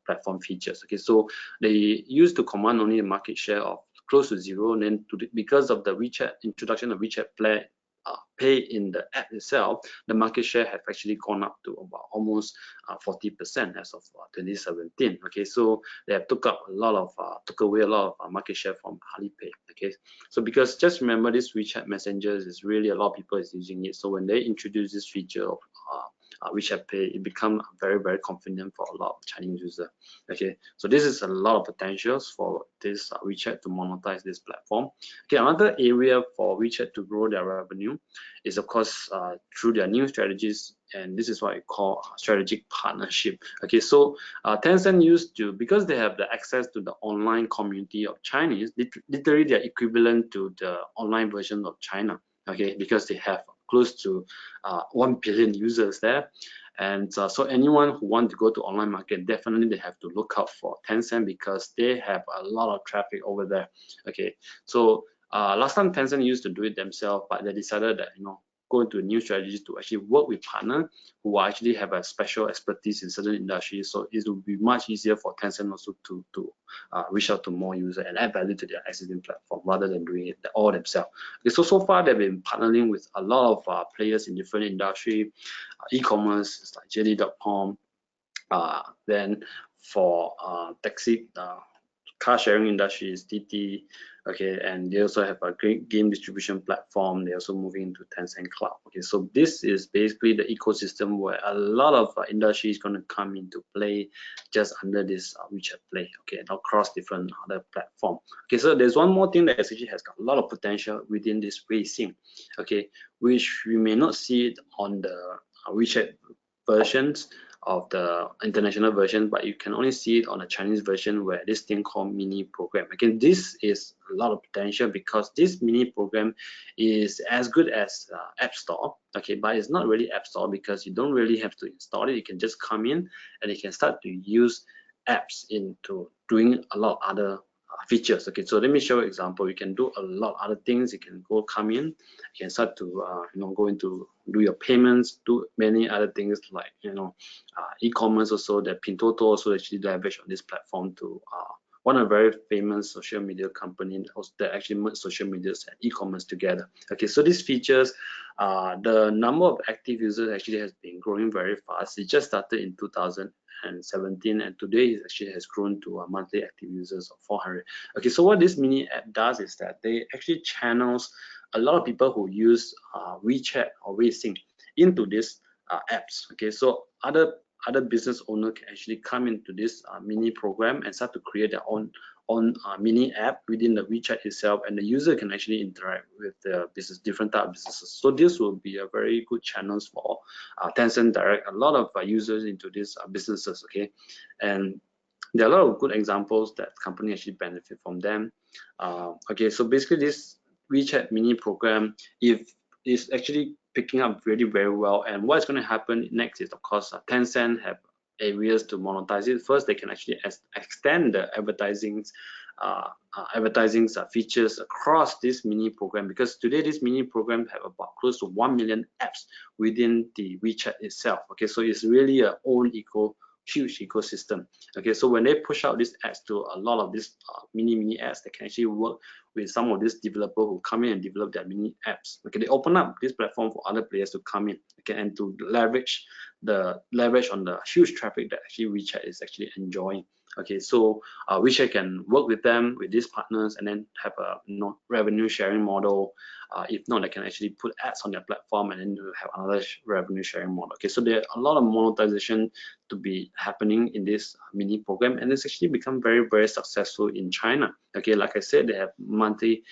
platform features. Okay, so they used to command only a market share of close to 0, and then because of the WeChat introduction of WeChat Pay in the app itself, the market share have actually gone up to about almost 40% as of 2017. Okay, so they have took away a lot of market share from Alipay. Okay, so because just remember this WeChat messengers is really a lot of people is using it. So when they introduce this feature of WeChat Pay, it become very, very convenient for a lot of Chinese users. Okay, so this is a lot of potentials for this WeChat to monetize this platform. Okay, another area for WeChat to grow their revenue is of course through their new strategies, and this is what I call strategic partnership. Okay, so Tencent used to, because they have the access to the online community of Chinese, literally they're equivalent to the online version of China. Okay, because they have close to 1 billion users there. And so anyone who want to go to online market, definitely they have to look out for Tencent because they have a lot of traffic over there. Okay, so last time Tencent used to do it themselves, but they decided that go into new strategies to actually work with partners who actually have a special expertise in certain industries. So it will be much easier for Tencent also to reach out to more users and add value to their existing platform rather than doing it all themselves. Okay, so far they've been partnering with a lot of players in different industry, e-commerce like JD.com, then for taxi, car sharing industry is TT. Okay, and they also have a great game distribution platform. They're also moving into Tencent Cloud. Okay, so this is basically the ecosystem where a lot of industry is going to come into play just under this WeChat Play. Okay, and across different other platforms. Okay, so there's one more thing that actually has got a lot of potential within this Weixin. Okay, which we may not see it on the WeChat versions of the international version, but you can only see it on the Chinese version where this thing called mini program. Again, this is a lot of potential because this mini program is as good as App Store. Okay, but it's not really App Store because you don't really have to install it. You can just come in and you can start to use apps into doing a lot of other features. Okay, so let me show you an example. You can do a lot of other things. You can come in, you can start to go into do your payments, do many other things like e-commerce also. That Pinduoduo also actually leverage on this platform to one of the very famous social media company that actually merge social media and e-commerce together. Okay, so these features, the number of active users actually has been growing very fast. It just started in 2017, and today it actually has grown to a monthly active users of 400. Okay, so what this mini app does is that they actually channels a lot of people who use WeChat or Weixin into these apps. Okay, so other other business owner can actually come into this mini program and start to create their own mini app within the WeChat itself, and the user can actually interact with the business, different type of businesses. So this will be a very good channels for Tencent direct a lot of users into these businesses. Okay, and there are a lot of good examples that company actually benefit from them. Okay, so basically this WeChat mini program, if is actually picking up really very well, and what's going to happen next is, of course, Tencent have areas to monetize it. First, they can actually extend the advertising features across this mini program, because today this mini program have about close to 1 million apps within the WeChat itself. Okay, so it's really a own huge ecosystem. Okay, so when they push out these ads to a lot of these mini ads, they can actually work with some of these developers who come in and develop their mini apps. Okay, they open up this platform for other players to come in, okay, and to leverage on the huge traffic that actually WeChat is actually enjoying. Okay, so WeChat can work with them, with these partners, and then have a revenue sharing model. If not, they can actually put ads on their platform and then have another revenue sharing model. Okay, so there are a lot of monetization to be happening in this mini program, and it's actually become very, very successful in China. Okay, like I said, they have monthly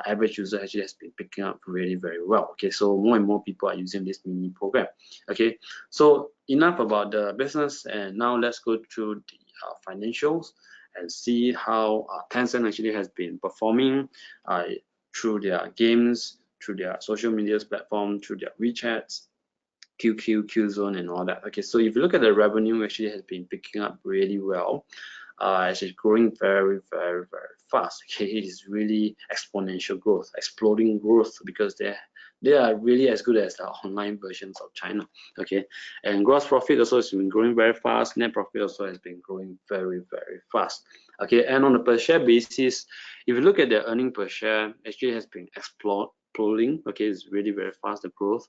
average user actually has been picking up really very well. Okay, so more and more people are using this mini program. Okay, so enough about the business, and now let's go through the financials and see how Tencent actually has been performing through their games, through their social media platform, through their WeChats, QQ, Qzone, and all that. Okay, so if you look at the revenue, actually has been picking up really well. It's growing very, very, very fast. Okay, it is really exponential growth, exploding growth, because they are really as good as the online versions of China. Okay, and gross profit also has been growing very fast. Net profit also has been growing very, very fast. Okay, and on a per share basis, if you look at the earning per share, actually has been exploding. Okay, it's really very fast, the growth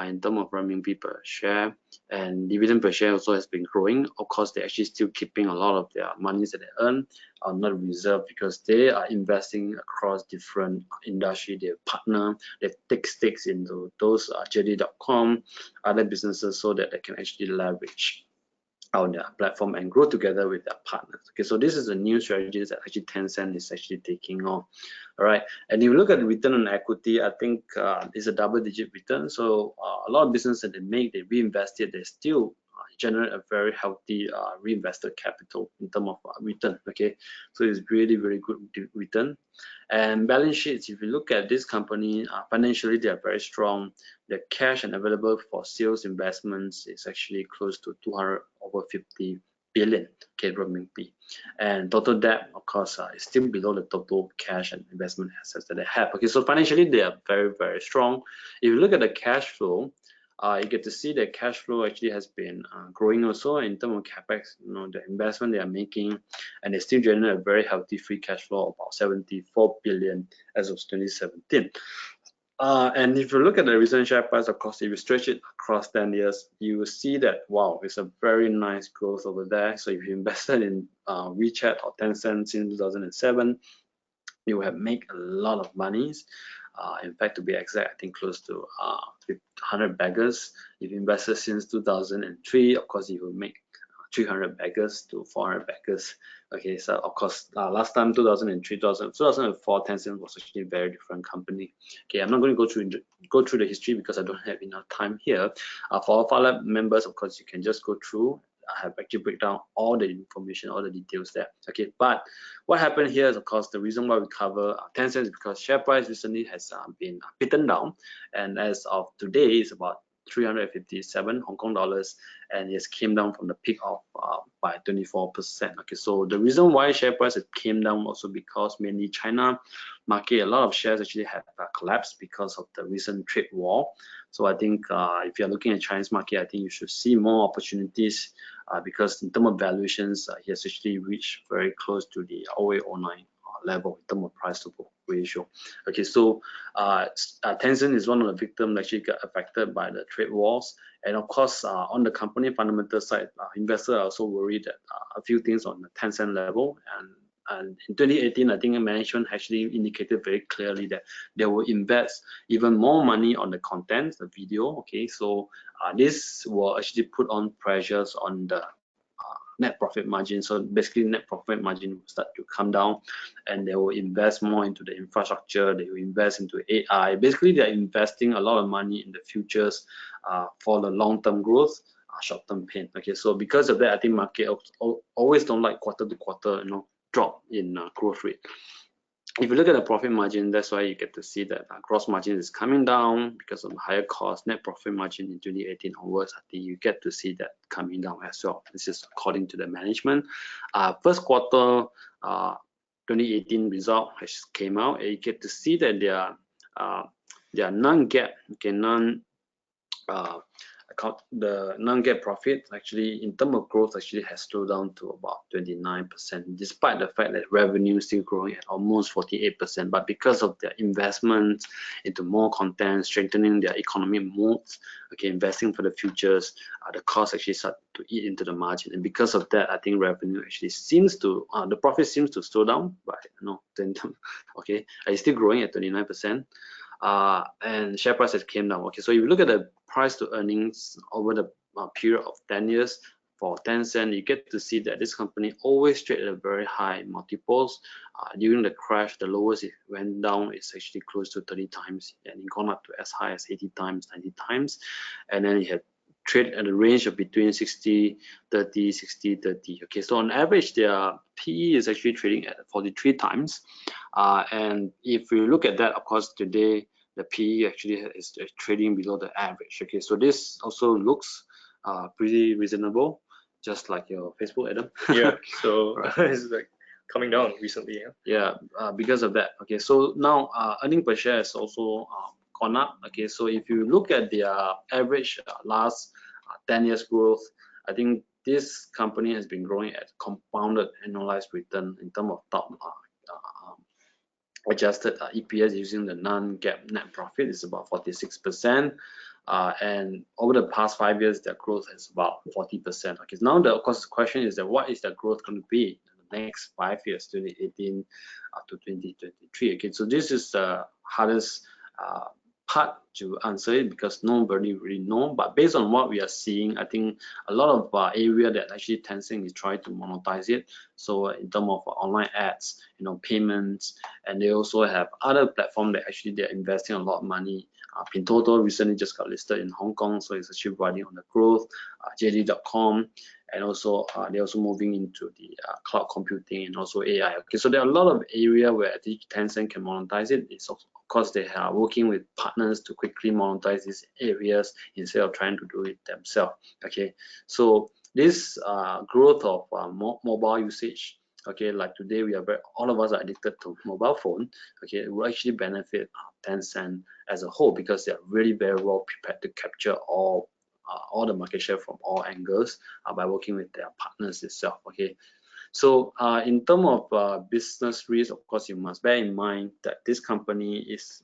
in terms of renminbi per share, and dividend per share also has been growing. Of course, they're actually still keeping a lot of their monies that they earn are not reserved, because they are investing across different industry. They partner, they take stakes into those JD.com, other businesses, so that they can actually leverage on their platform and grow together with their partners. Okay, so this is a new strategy that actually Tencent is actually taking on. All right, and if you look at the return on equity, I think it's a double-digit return. So a lot of business that they make, they reinvest it, they still generate a very healthy reinvested capital in terms of return. Okay, so it's really very good return. And balance sheets, if you look at this company, financially they are very strong. The cash and available for sales investments is actually close to 250 billion RMB, and total debt, of course, is still below the total cash and investment assets that they have. Okay, so financially they are very, very strong. If you look at the cash flow, you get to see that cash flow actually has been growing also in terms of capex, the investment they are making, and they still generate a very healthy free cash flow of about 74 billion as of 2017. And if you look at the recent share price, of course, if you stretch it across 10 years, you will see that, wow, it's a very nice growth over there. So if you invested in WeChat or Tencent since 2007, you have made a lot of monies. In fact, to be exact, I think close to 100 baggers. If you invested since 2003, of course, you will make 300 baggers to 400 baggers. Okay, so of course, last time 2003, 2004, Tencent was actually a very different company. Okay, I'm not going to go through the history because I don't have enough time here. For our Far Lab members, of course, you can just go through. I have actually break down all the information, all the details there. Okay, but what happened here is, of course, the reason why we cover Tencent is because share price recently has been beaten down, and as of today, it's about 357 Hong Kong dollars, and it came down from the peak of by 24%. Okay, so the reason why share price came down also because mainly China market, a lot of shares actually have collapsed because of the recent trade war. So I think if you're looking at Chinese market, I think you should see more opportunities because in terms of valuations, it has actually reached very close to the 0809 level in terms of price to book ratio. Okay, so Tencent is one of the victims that actually got affected by the trade wars, and of course on the company fundamental side, investors are also worried that a few things on the Tencent level, and and in 2018, I think management actually indicated very clearly that they will invest even more money on the content, the video. Okay, so this will actually put on pressures on the net profit margin. So basically, net profit margin will start to come down, and they will invest more into the infrastructure. They will invest into AI. Basically, they are investing a lot of money in the futures for the long-term growth, short-term pain. Okay, so because of that, I think market always don't like quarter to quarter, drop in growth rate. If you look at the profit margin, that's why you get to see that gross margin is coming down because of higher cost. Net profit margin in 2018 onwards, I think you get to see that coming down as well. This is according to the management. First quarter 2018 result has came out, and you get to see that their non-GAAP, the non-GAAP profit actually in terms of growth actually has slowed down to about 29%, despite the fact that revenue is still growing at almost 48%. But because of their investments into more content, strengthening their economic moats, okay, investing for the futures, the cost actually start to eat into the margin. And because of that, I think revenue actually seems to, the profit seems to slow down, but okay, it's still growing at 29%. And share price has came down. Okay, so if you look at the price to earnings over the period of 10 years for Tencent, you get to see that this company always traded at very high multiples. During the crash, the lowest it went down is actually close to 30 times, and it gone up to as high as 80 times, 90 times, and then it had trade at a range of between 60, 30, 60, 30. Okay, so on average, their PE is actually trading at 43 times. And if we look at that, of course, today, the PE actually is trading below the average. Okay, so this also looks pretty reasonable, just like your Facebook, Adam. Yeah, so it's like coming down recently. Yeah, because of that. Okay, so now earning per share has also gone up. Okay, so if you look at their average last 10 years growth, I think this company has been growing at compounded annualized return in terms of top adjusted EPS using the non-GAAP net profit is about 46%, and over the past 5 years, their growth is about 40%. Okay, now of course the question is that what is the growth going to be in the next 5 years, 2018 to 2023? Okay, so this is the hardest part to answer it because nobody really know. But based on what we are seeing, I think a lot of area that actually Tencent is trying to monetize it. So in terms of online ads, payments, and they also have other platforms that actually they're investing a lot of money. Pintoto recently just got listed in Hong Kong, so it's actually riding on the growth. JD.com, and also they're also moving into the cloud computing and also AI. Okay, so there are a lot of area where I think Tencent can monetize it. It's of course they are working with partners to quickly monetize these areas instead of trying to do it themselves. Okay, so this growth of mobile usage, okay, like today all of us are addicted to mobile phone. Okay, it will actually benefit Tencent as a whole because they are really very well prepared to capture all the market share from all angles by working with their partners itself. Okay, so in terms of business risk, of course, you must bear in mind that this company is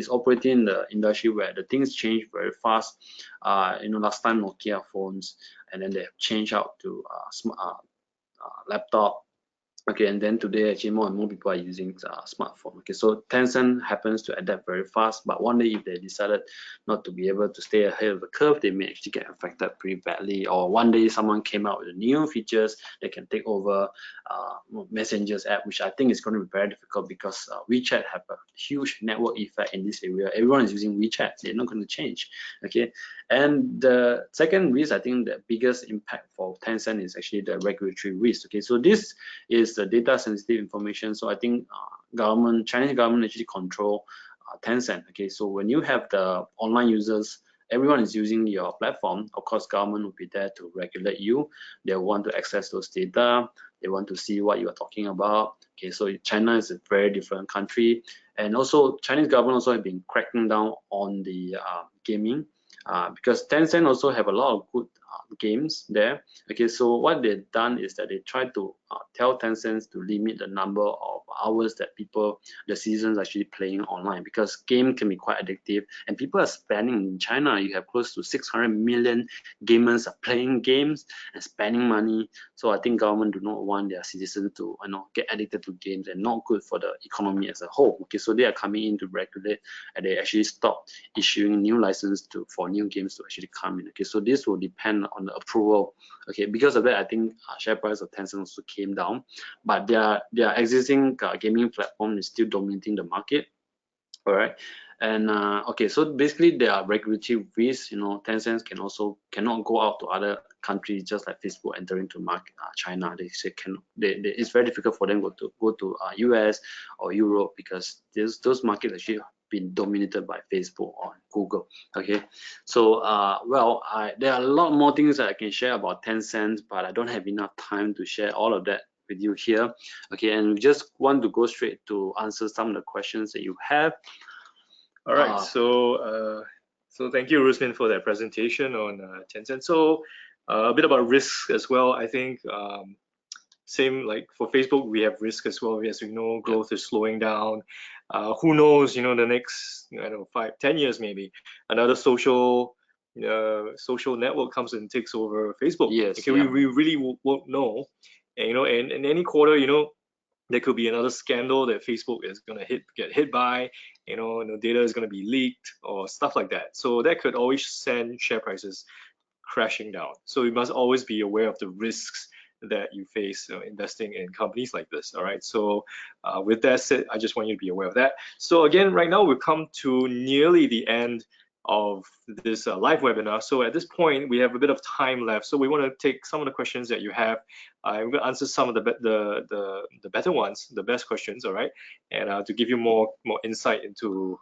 operating in the industry where the things change very fast. Last time Nokia phones, and then they have changed out to laptop. Okay, and then today actually more and more people are using smartphone. Okay, so Tencent happens to adapt very fast, but one day if they decided not to be able to stay ahead of the curve, they may actually get affected pretty badly. Or one day someone came out with new features that can take over Messenger's app, which I think is going to be very difficult because WeChat have a huge network effect in this area. Everyone is using WeChat, they're not going to change. Okay, and the second risk, I think the biggest impact for Tencent is actually the regulatory risk. Okay, so this is the data sensitive information. So I think Chinese government actually control Tencent. Okay, so when you have the online users, everyone is using your platform, of course government will be there to regulate you. They want to access those data, they want to see what you are talking about. Okay, so China is a very different country, and also Chinese government also have been cracking down on the gaming because Tencent also have a lot of good games there. Okay, so what they've done is that they try to tell Tencent to limit the number of hours that the citizens actually playing online, because game can be quite addictive and people are spending. In China, you have close to 600 million gamers are playing games and spending money. So I think government do not want their citizens to get addicted to games, and not good for the economy as a whole. Okay, so they are coming in to regulate, and they actually stop issuing new license for new games to actually come in. Okay, so this will depend on the approval. Okay, because of that, I think share price of Tencent also came down, but their existing gaming platform is still dominating the market. All right, and okay, so basically there are regulatory risks. Tencent cannot go out to other countries, just like Facebook entering to market China. They say it's very difficult for them to go to US or Europe, because those markets actually been dominated by Facebook or Google. Okay, so there are a lot more things that I can share about Tencent, but I don't have enough time to share all of that with you here. Okay, and we just want to go straight to answer some of the questions that you have. All right, so thank you, Rusmin, for that presentation on Tencent. So a bit about risks as well. I think same like for Facebook, we have risk as well. As we know, growth is slowing down. Who knows? The next 5-10 years maybe another social network comes and takes over Facebook. Yes. Okay, we really won't know. And and in any quarter, there could be another scandal that Facebook is going to get hit by. Data is going to be leaked or stuff like that. So that could always send share prices crashing down. So you must always be aware of the risks that you face investing in companies like this. All right. So with that said, I just want you to be aware of that. So again, right now we've come to nearly the end of this live webinar. So at this point, we have a bit of time left. So we want to take some of the questions that you have. I'm going to answer some of the better ones, the best questions. All right, and to give you more insight into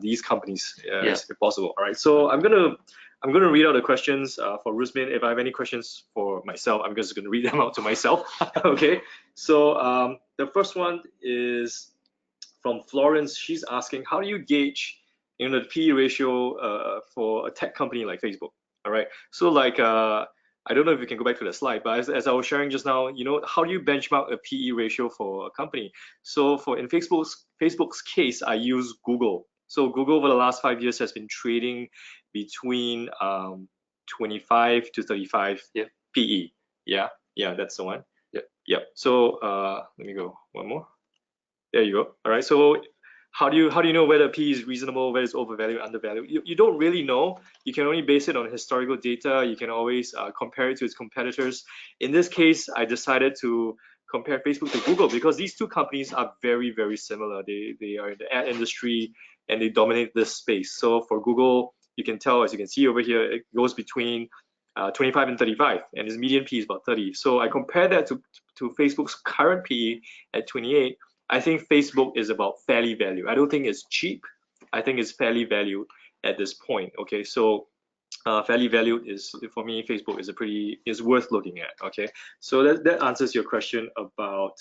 these companies if possible. All right. So I'm gonna read out the questions for Rusmin. If I have any questions for myself, I'm just gonna read them out to myself. Okay. So the first one is from Florence. She's asking, how do you gauge the PE ratio for a tech company like Facebook? All right. So like I don't know if you can go back to the slide, but as I was sharing just now, how do you benchmark a PE ratio for a company? So in Facebook's case, I use Google. So Google over the last 5 years has been trading between 25 to 35 PE. Yeah, that's the one. Yep. So let me go one more. There you go. All right. So how do you know whether PE is reasonable, whether it's overvalued, undervalued? You don't really know. You can only base it on historical data. You can always compare it to its competitors. In this case, I decided to compare Facebook to Google because these two companies are very, very similar. They are in the ad industry and they dominate this space. So for Google, you can tell, as you can see over here, it goes between 25 and 35, and its median PE is about 30. So I compare that to Facebook's current PE at 28. I think Facebook is about fairly valued. I don't think it's cheap. I think it's fairly valued at this point. Okay, so fairly valued is, for me, Facebook is worth looking at. Okay, so that answers your question about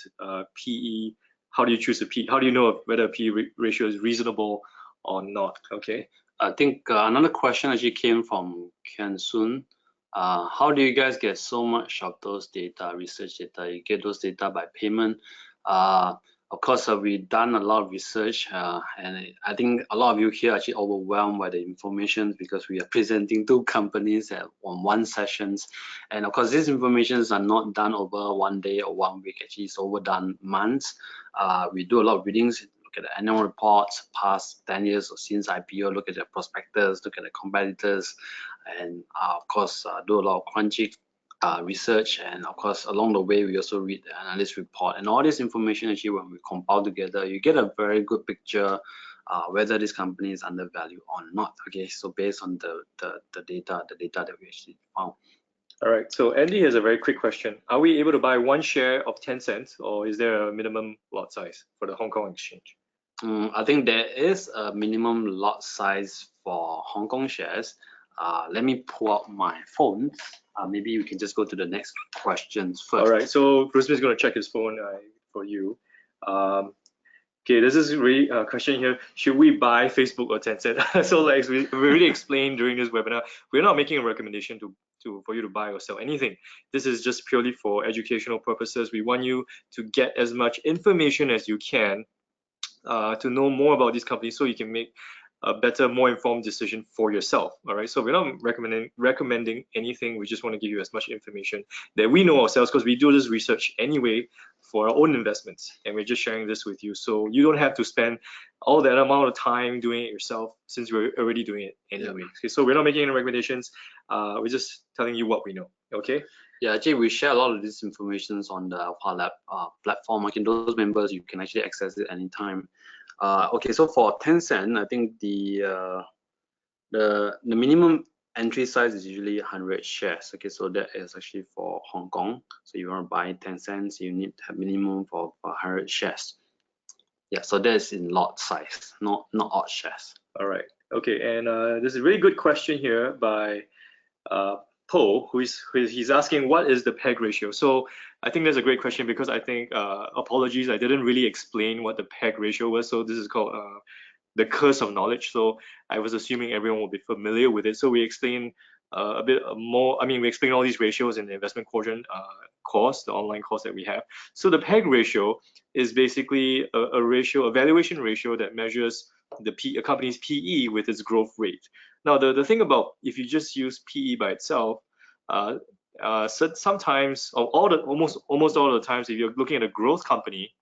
PE. How do you choose a PE? How do you know whether a PE ratio is reasonable or not? Okay, I think another question actually came from Kian Sun. How do you guys get so much of those data, research data? You get those data by payment. Of course, we've done a lot of research, and I think a lot of you here are actually overwhelmed by the information because we are presenting two companies on one sessions. And of course, these informations are not done over 1 day or 1 week. Actually, it's overdone months. We do a lot of readings, look at the annual reports, past 10 years or since IPO, look at the prospectors, look at the competitors, and of course, do a lot of crunchy research, and of course along the way we also read the analyst report, and all this information actually when we compile together, you get a very good picture whether this company is undervalued or not. Okay, so based on the data that we actually found. All right, so Andy has a very quick question. Are we able to buy one share of Tencent, or is there a minimum lot size for the Hong Kong exchange? I think there is a minimum lot size for Hong Kong shares. Let me pull out my phone. Maybe you can just go to the next questions first. All right, so Rusmin is going to check his phone for you. Okay, this is really a question here. Should we buy Facebook or Tencent? So like we already explained during this webinar, we're not making a recommendation for you to buy or sell anything. This is just purely for educational purposes. We want you to get as much information as you can to know more about these companies so you can make a better, more informed decision for yourself. All right. So we're not recommending anything. We just want to give you as much information that we know ourselves, because we do this research anyway for our own investments, and we're just sharing this with you. So you don't have to spend all that amount of time doing it yourself, since we're already doing it anyway. Yeah. Okay. So we're not making any recommendations. We're just telling you what we know. Okay. Yeah, actually, we share a lot of this information on the Alpha Lab platform. Okay, those members, you can actually access it anytime. Okay, so for Tencent, I think the minimum entry size is usually 100 shares. Okay, so that is actually for Hong Kong. So you want to buy Tencent, you need to have minimum for 100 shares. Yeah, so that is in lot size, not odd shares. All right. Okay, and there's a really good question here by Poe, he's asking what is the PEG ratio. So I think that's a great question, because I think apologies, I didn't really explain what the PEG ratio was. So this is called the curse of knowledge. So I was assuming everyone will be familiar with it. So we explain a bit more. I mean, we explain all these ratios in the investment quadrant course, the online course that we have. So the PEG ratio is basically a ratio, a valuation ratio that measures a company's PE with its growth rate. Now, the thing about if you just use PE by itself, sometimes, or almost all of the times, if you're looking at a growth company,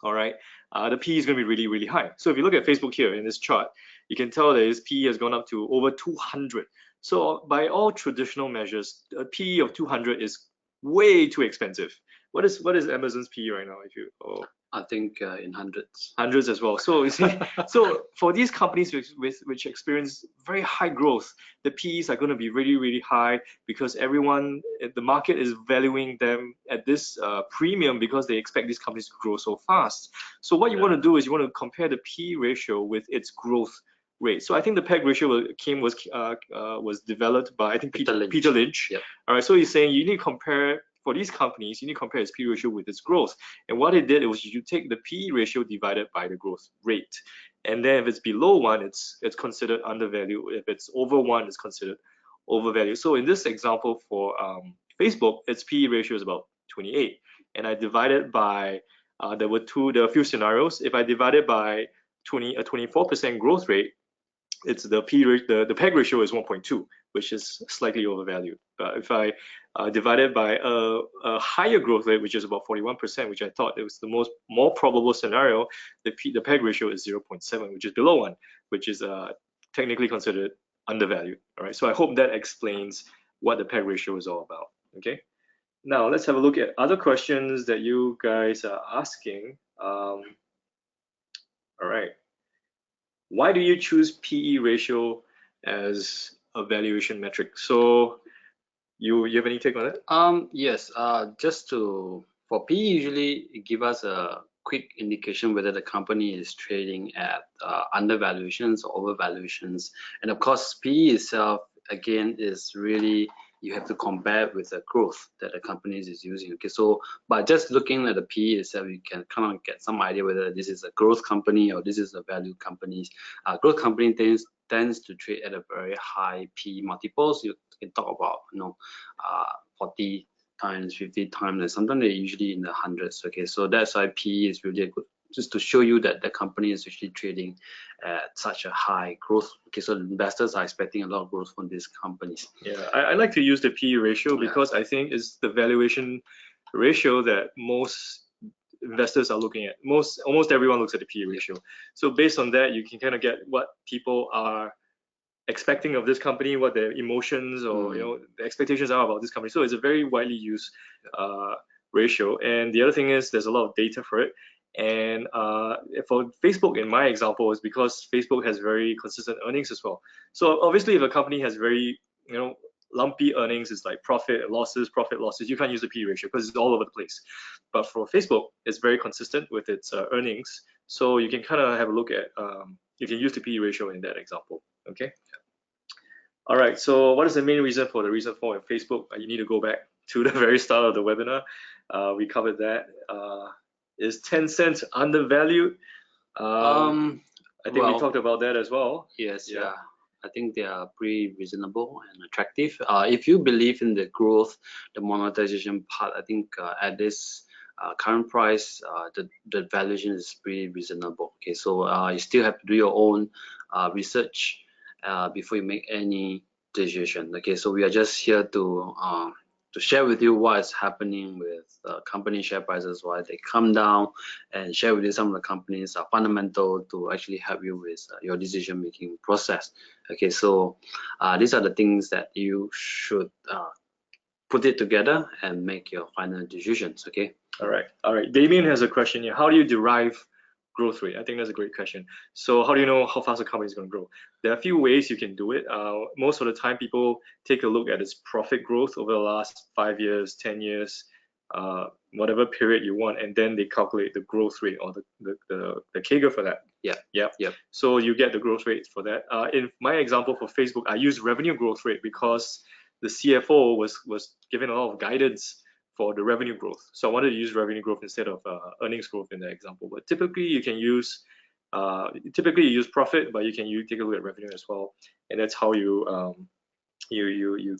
all right, the PE is going to be really, really high. So if you look at Facebook here in this chart, you can tell that its PE has gone up to over 200. So by all traditional measures, a PE of 200 is way too expensive. What is Amazon's PE right now? If you I think in hundreds. Hundreds as well. So you see, so for these companies which experience very high growth, the PEs are going to be really, really high, because everyone, the market is valuing them at this premium, because they expect these companies to grow so fast. So what you want to do is you want to compare the PE ratio with its growth rate. So I think the PEG ratio was developed by, I think, Peter Lynch. Yep. All right. So he's saying you need to compare. For these companies, you need to compare its PE ratio with its growth. And what it did was you take the PE ratio divided by the growth rate. And then if it's below 1, it's considered undervalued. If it's over 1, it's considered overvalued. So in this example for Facebook, its PE ratio is about 28. And I divided by, there were a few scenarios. If I divided by a 24% growth rate, it's the PEG ratio is 1.2, which is slightly overvalued. But if I divide it by a higher growth rate, which is about 41%, which I thought it was the more probable scenario, the PEG ratio is 0.7, which is below 1, which is technically considered undervalued. All right, so I hope that explains what the PEG ratio is all about. Okay, now let's have a look at other questions that you guys are asking. All right. Why do you choose PE ratio as a valuation metric? So you have any take on it? Yes. For PE, usually it give us a quick indication whether the company is trading at undervaluations or overvaluations. And of course, PE itself again is really, you have to compare with the growth that the company is using. Okay, so by just looking at the PE itself, you can kind of get some idea whether this is a growth company or this is a value company. Growth company tends to trade at a very high PE multiples. You can talk about 40 times, 50 times, and sometimes they're usually in the hundreds. Okay, so that's why PE is really a good, just to show you that the company is actually trading at such a high growth. Okay, so investors are expecting a lot of growth from these companies. Yeah, I like to use the PE ratio because I think it's the valuation ratio that most investors are looking at. Almost everyone looks at the PE ratio. So based on that, you can kind of get what people are expecting of this company, what their emotions or the expectations are about this company. So it's a very widely used ratio. And the other thing is there's a lot of data for it. And for Facebook, in my example, is because Facebook has very consistent earnings as well. So obviously, if a company has very lumpy earnings, it's like profit losses, you can't use the PE ratio because it's all over the place. But for Facebook, it's very consistent with its earnings. So you can kind of have a look at, you can use the PE ratio in that example. Okay. All right. So what is the main reason for Facebook? You need to go back to the very start of the webinar. We covered that. Is Tencent undervalued? I think we talked about that as well. Yes, yeah. I think they are pretty reasonable and attractive. If you believe in the growth, the monetization part, I think at this current price, the valuation is pretty reasonable. Okay, so you still have to do your own research before you make any decision. Okay, so we are just here to share with you what is happening with company share prices, why they come down, and share with you some of the companies are fundamental to actually help you with your decision making process. Okay, so these are the things that you should put it together and make your final decisions. Okay. All right. Damien has a question here. How do you derive growth rate? I think that's a great question. So how do you know how fast a company is going to grow? There are a few ways you can do it. Most of the time, people take a look at its profit growth over the last 5 years, 10 years, whatever period you want, and then they calculate the growth rate or the CAGR for that. Yeah. So you get the growth rate for that. In my example for Facebook, I use revenue growth rate because the CFO was given a lot of guidance for the revenue growth. So I wanted to use revenue growth instead of earnings growth in that example. But typically you can use you use profit, but you take a look at revenue as well, and that's how you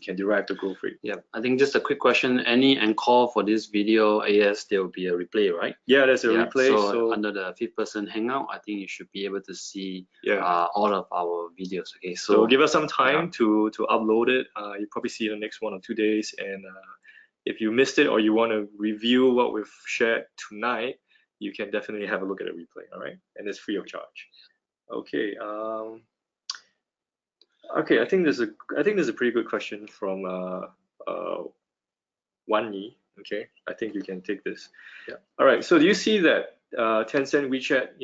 can derive the growth rate. Yeah, I think just a quick question. Any encore for this video? Yes, there will be a replay, right? Yeah, there's a replay. So under the 5th-person hangout, I think you should be able to see all of our videos. Okay, so give us some time to upload it. You'll probably see it in the next 1 or 2 days, and if you missed it or you want to review what we've shared tonight, you can definitely have a look at the replay. All right, and it's free of charge. Okay. Okay, I think there's a pretty good question from Wanyi. Okay, I think you can take this. Yeah. All right. So do you see that Tencent, WeChat,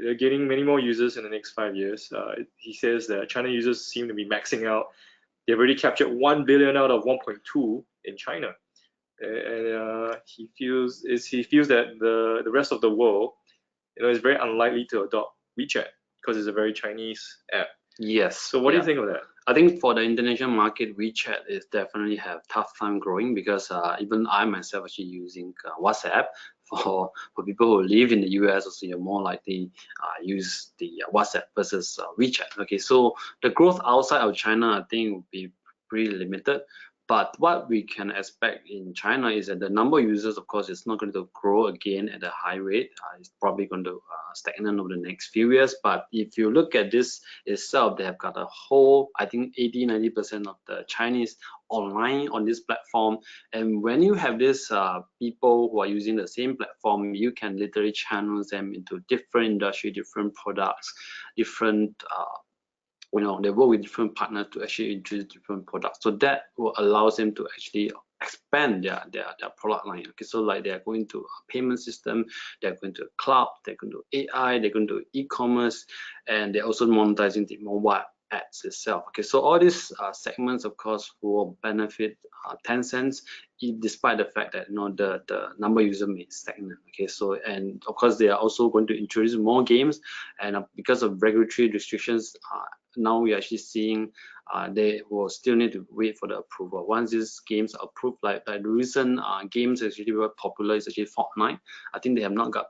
they're gaining many more users in the next 5 years? He says that China users seem to be maxing out. They've already captured 1 billion out of 1.2 in China, and he feels that the rest of the world, is very unlikely to adopt WeChat because it's a very Chinese app. Yes. So what do you think of that? I think for the Indonesian market, WeChat is definitely have tough time growing because even I myself actually using WhatsApp. For people who live in the US, also you're more likely use the WhatsApp versus WeChat. Okay, so the growth outside of China, I think, will be pretty limited. But what we can expect in China is that the number of users, of course, is not going to grow again at a high rate. It's probably going to stagnate over the next few years. But if you look at this itself, they have got a whole, I think 80-90% of the Chinese online on this platform. And when you have these people who are using the same platform, you can literally channel them into different industry, different products, different they work with different partners to actually introduce different products. So that will allow them to actually expand their product line. Okay, so like they are going to a payment system, they're going to cloud, they're going to AI, they're going to e-commerce, and they're also monetizing the mobile ads itself. Okay, so all these segments, of course, will benefit Tencent, despite the fact that the number of users may stagnate. Okay, so and of course they are also going to introduce more games, and because of regulatory restrictions, now we are actually seeing they will still need to wait for the approval. Once these games are approved, like the recent games actually very popular is actually Fortnite. I think they have not got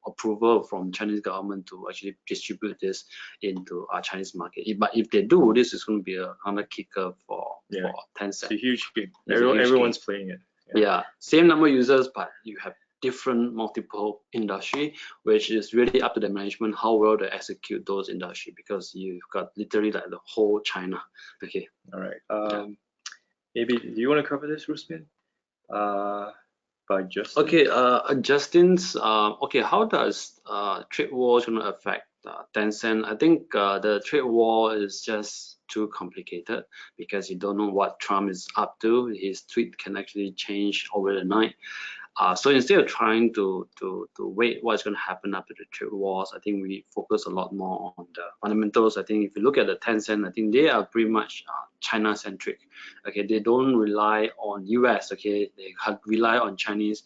approval from Chinese government to actually distribute this into our Chinese market. But if they do, this is going to be another kicker for Tencent. It's a huge game. Everyone's playing it. Yeah, same number of users, but you have different multiple industry, which is really up to the management how well they execute those industry, because you've got literally like the whole China. Okay. All right. Maybe do you want to cover this, Rusmin? By Justin. Okay. Justin's. Okay. How does trade war going to affect Tencent? I think the trade war is just too complicated because you don't know what Trump is up to. His tweet can actually change over the night. So instead of trying to wait what's going to happen after the trade wars, I think we focus a lot more on the fundamentals. I think if you look at the Tencent, I think they are pretty much China-centric. Okay, they don't rely on US. Okay, they rely on Chinese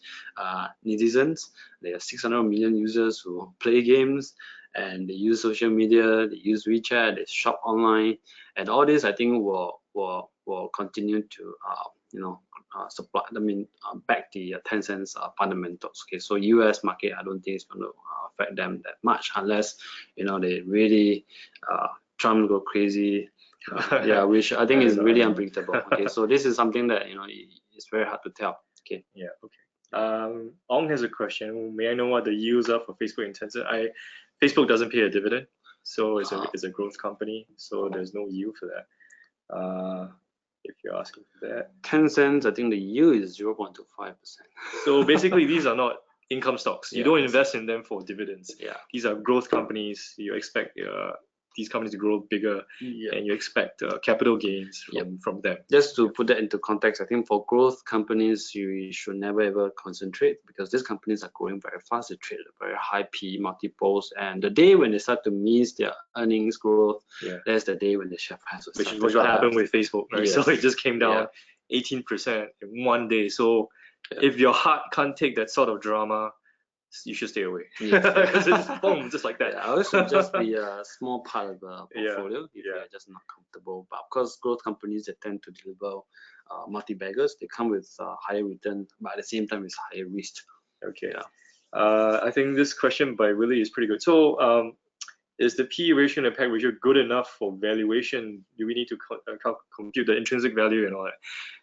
netizens. They have 600 million users who play games, and they use social media, they use WeChat, they shop online, and all this I think will continue to supply. Back the Tencent's fundamentals. Okay, so US market, I don't think it's going to affect them that much unless they really Trump go crazy. Which I think is really unpredictable. Okay, so this is something that it's very hard to tell. Okay. Yeah. Okay. Ong has a question. May I know what the yields are for Facebook and Tencent? Facebook doesn't pay a dividend, so it's a growth company, so there's no yield for that. If you're asking for that. Tencent, I think the yield is 0.25%. So basically, these are not income stocks. You don't invest in them for dividends. Yeah. These are growth companies. You expect these companies to grow bigger, and you expect capital gains from them. Just to put that into context, I think for growth companies, you should never ever concentrate because these companies are growing very fast. They trade at very high PE multiples, and the day when they start to miss their earnings growth, that's the day when the share price will Which is what happened with Facebook, right? So it just came down 18% in one day. So if your heart can't take that sort of drama, you should stay away. Because it's boom, just like that. It should just be a small part of the portfolio if you're just not comfortable. But of course, growth companies that tend to deliver multi-baggers, they come with higher return, but at the same time, it's higher risk. Okay. I think this question by Willie is pretty good. So, is the PE ratio and the PEG ratio good enough for valuation? Do we need to compute the intrinsic value and all that?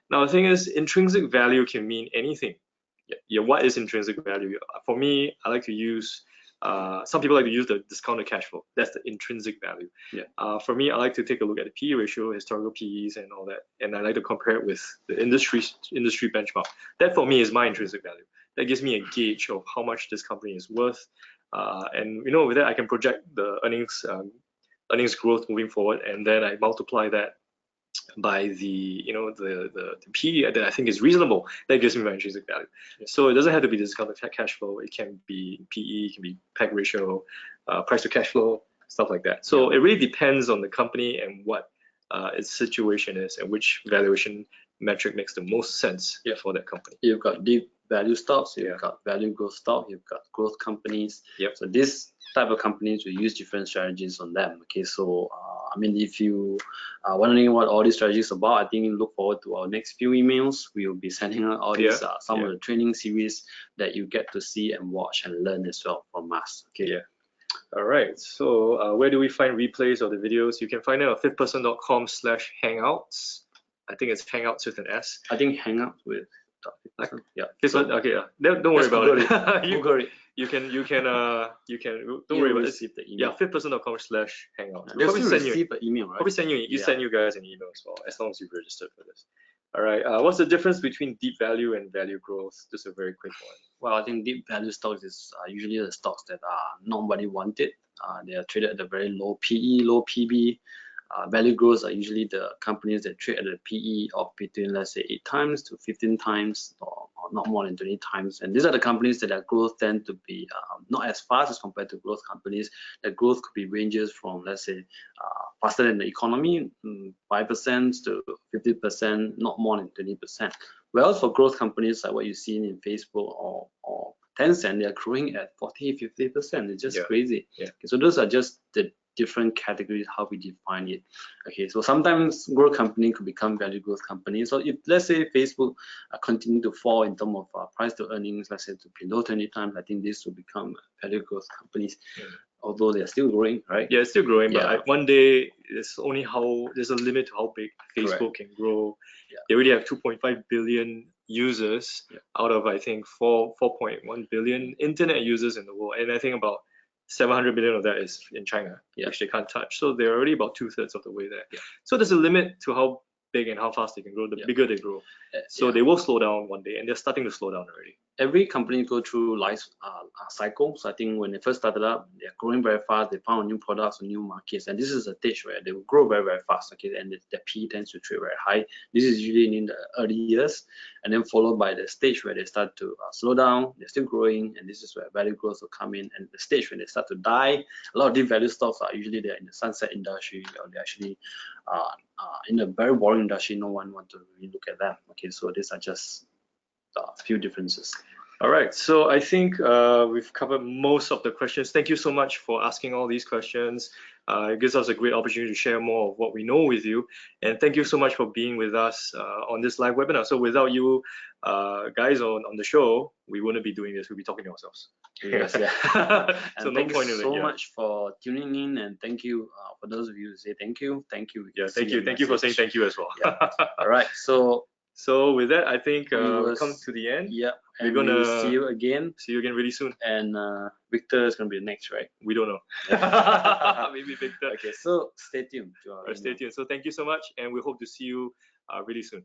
Now, the thing is, intrinsic value can mean anything. What is intrinsic value? For me, I like to use, some people like to use the discounted cash flow. That's the intrinsic value. For me, I like to take a look at the PE ratio, historical PEs and all that, and I like to compare it with the industry benchmark. That for me is my intrinsic value. That gives me a gauge of how much this company is worth, and with that I can project the earnings growth moving forward, and then I multiply that by the the PE that I think is reasonable. That gives me my intrinsic value. So it doesn't have to be discounted cash flow. It can be PE, it can be PEG ratio, price to cash flow, stuff like that. So it really depends on the company and what its situation is and which valuation metric makes the most sense for that company. You've got deep value stocks, you've got value growth stock, you've got growth companies. So this type of companies will use different strategies on them. Okay, so if you are wondering what all these strategies are about, I think look forward to our next few emails. We will be sending out all these some of the training series that you get to see and watch and learn as well from us. Okay. All right. So where do we find replays of the videos? You can find it on fifthperson.com/hangouts. I think it's Hangouts with an S. I think Hangouts with Okay. Don't worry about it. Google it. You can don't worry about it. Fifthperson.com/hangouts. They'll still receive an email, right? Probably send you guys an email as well, as long as you've registered for this. All right. What's the difference between deep value and value growth? Just a very quick one. Well, I think deep value stocks is usually the stocks that nobody wanted. They are traded at a very low PE, low PB. Value growth are usually the companies that trade at a PE of between, let's say, 8 times to 15 times or not more than 20 times. And these are the companies that their growth tend to be not as fast as compared to growth companies. The growth could be ranges from, let's say, faster than the economy, 5% to 50%, not more than 20%. Whereas for growth companies like what you see in Facebook or Tencent, they are growing at 40, 50%. It's just crazy. Okay, so those are just the different categories how we define it. Okay, so sometimes growth company could become value growth company. So if let's say Facebook continue to fall in terms of price to earnings, let's say to below 20 times, I think this will become value growth companies. Although they're still growing, right? Yeah, it's still growing, but one day there's a limit to how big Facebook can grow. They already have 2.5 billion users out of I think 4.1 billion internet users in the world, and I think about 700 million of that is in China, which they can't touch. So they're already about 2/3 of the way there. So there's a limit to how big and how fast they can grow, the bigger they grow. So they will slow down one day, and they're starting to slow down already. Every company go through life cycles. I think when they first started up, they're growing very fast. They found new products or new markets, and this is a stage where they will grow very, very fast. Okay, and the PE tends to trade very high. This is usually in the early years, and then followed by the stage where they start to slow down. They're still growing, and this is where value growth will come in. And the stage when they start to die, a lot of these value stocks are usually they're in the sunset industry, or they're actually in a very boring industry. No one wants to really look at them. Okay, so these are just a few differences. All right, so I think we've covered most of the questions. Thank you so much for asking all these questions. It gives us a great opportunity to share more of what we know with you. And thank you so much for being with us on this live webinar. So without you guys on the show, we wouldn't be doing this. We'd be talking to ourselves. Yes, yeah. So And no thank point you in it, so yeah. much for tuning in, and thank you for those of you who say thank you. Yeah, See thank your you. Thank you for saying message. thank you as well. Yeah. All right. So So with that, I think we we will come to the end. yeah, We're and we will gonna see you again. see you again really soon. And Victor is gonna be next, right? We don't know. Maybe Victor. Okay, so stay tuned. Stay tuned. So thank you so much, and we hope to see you really soon.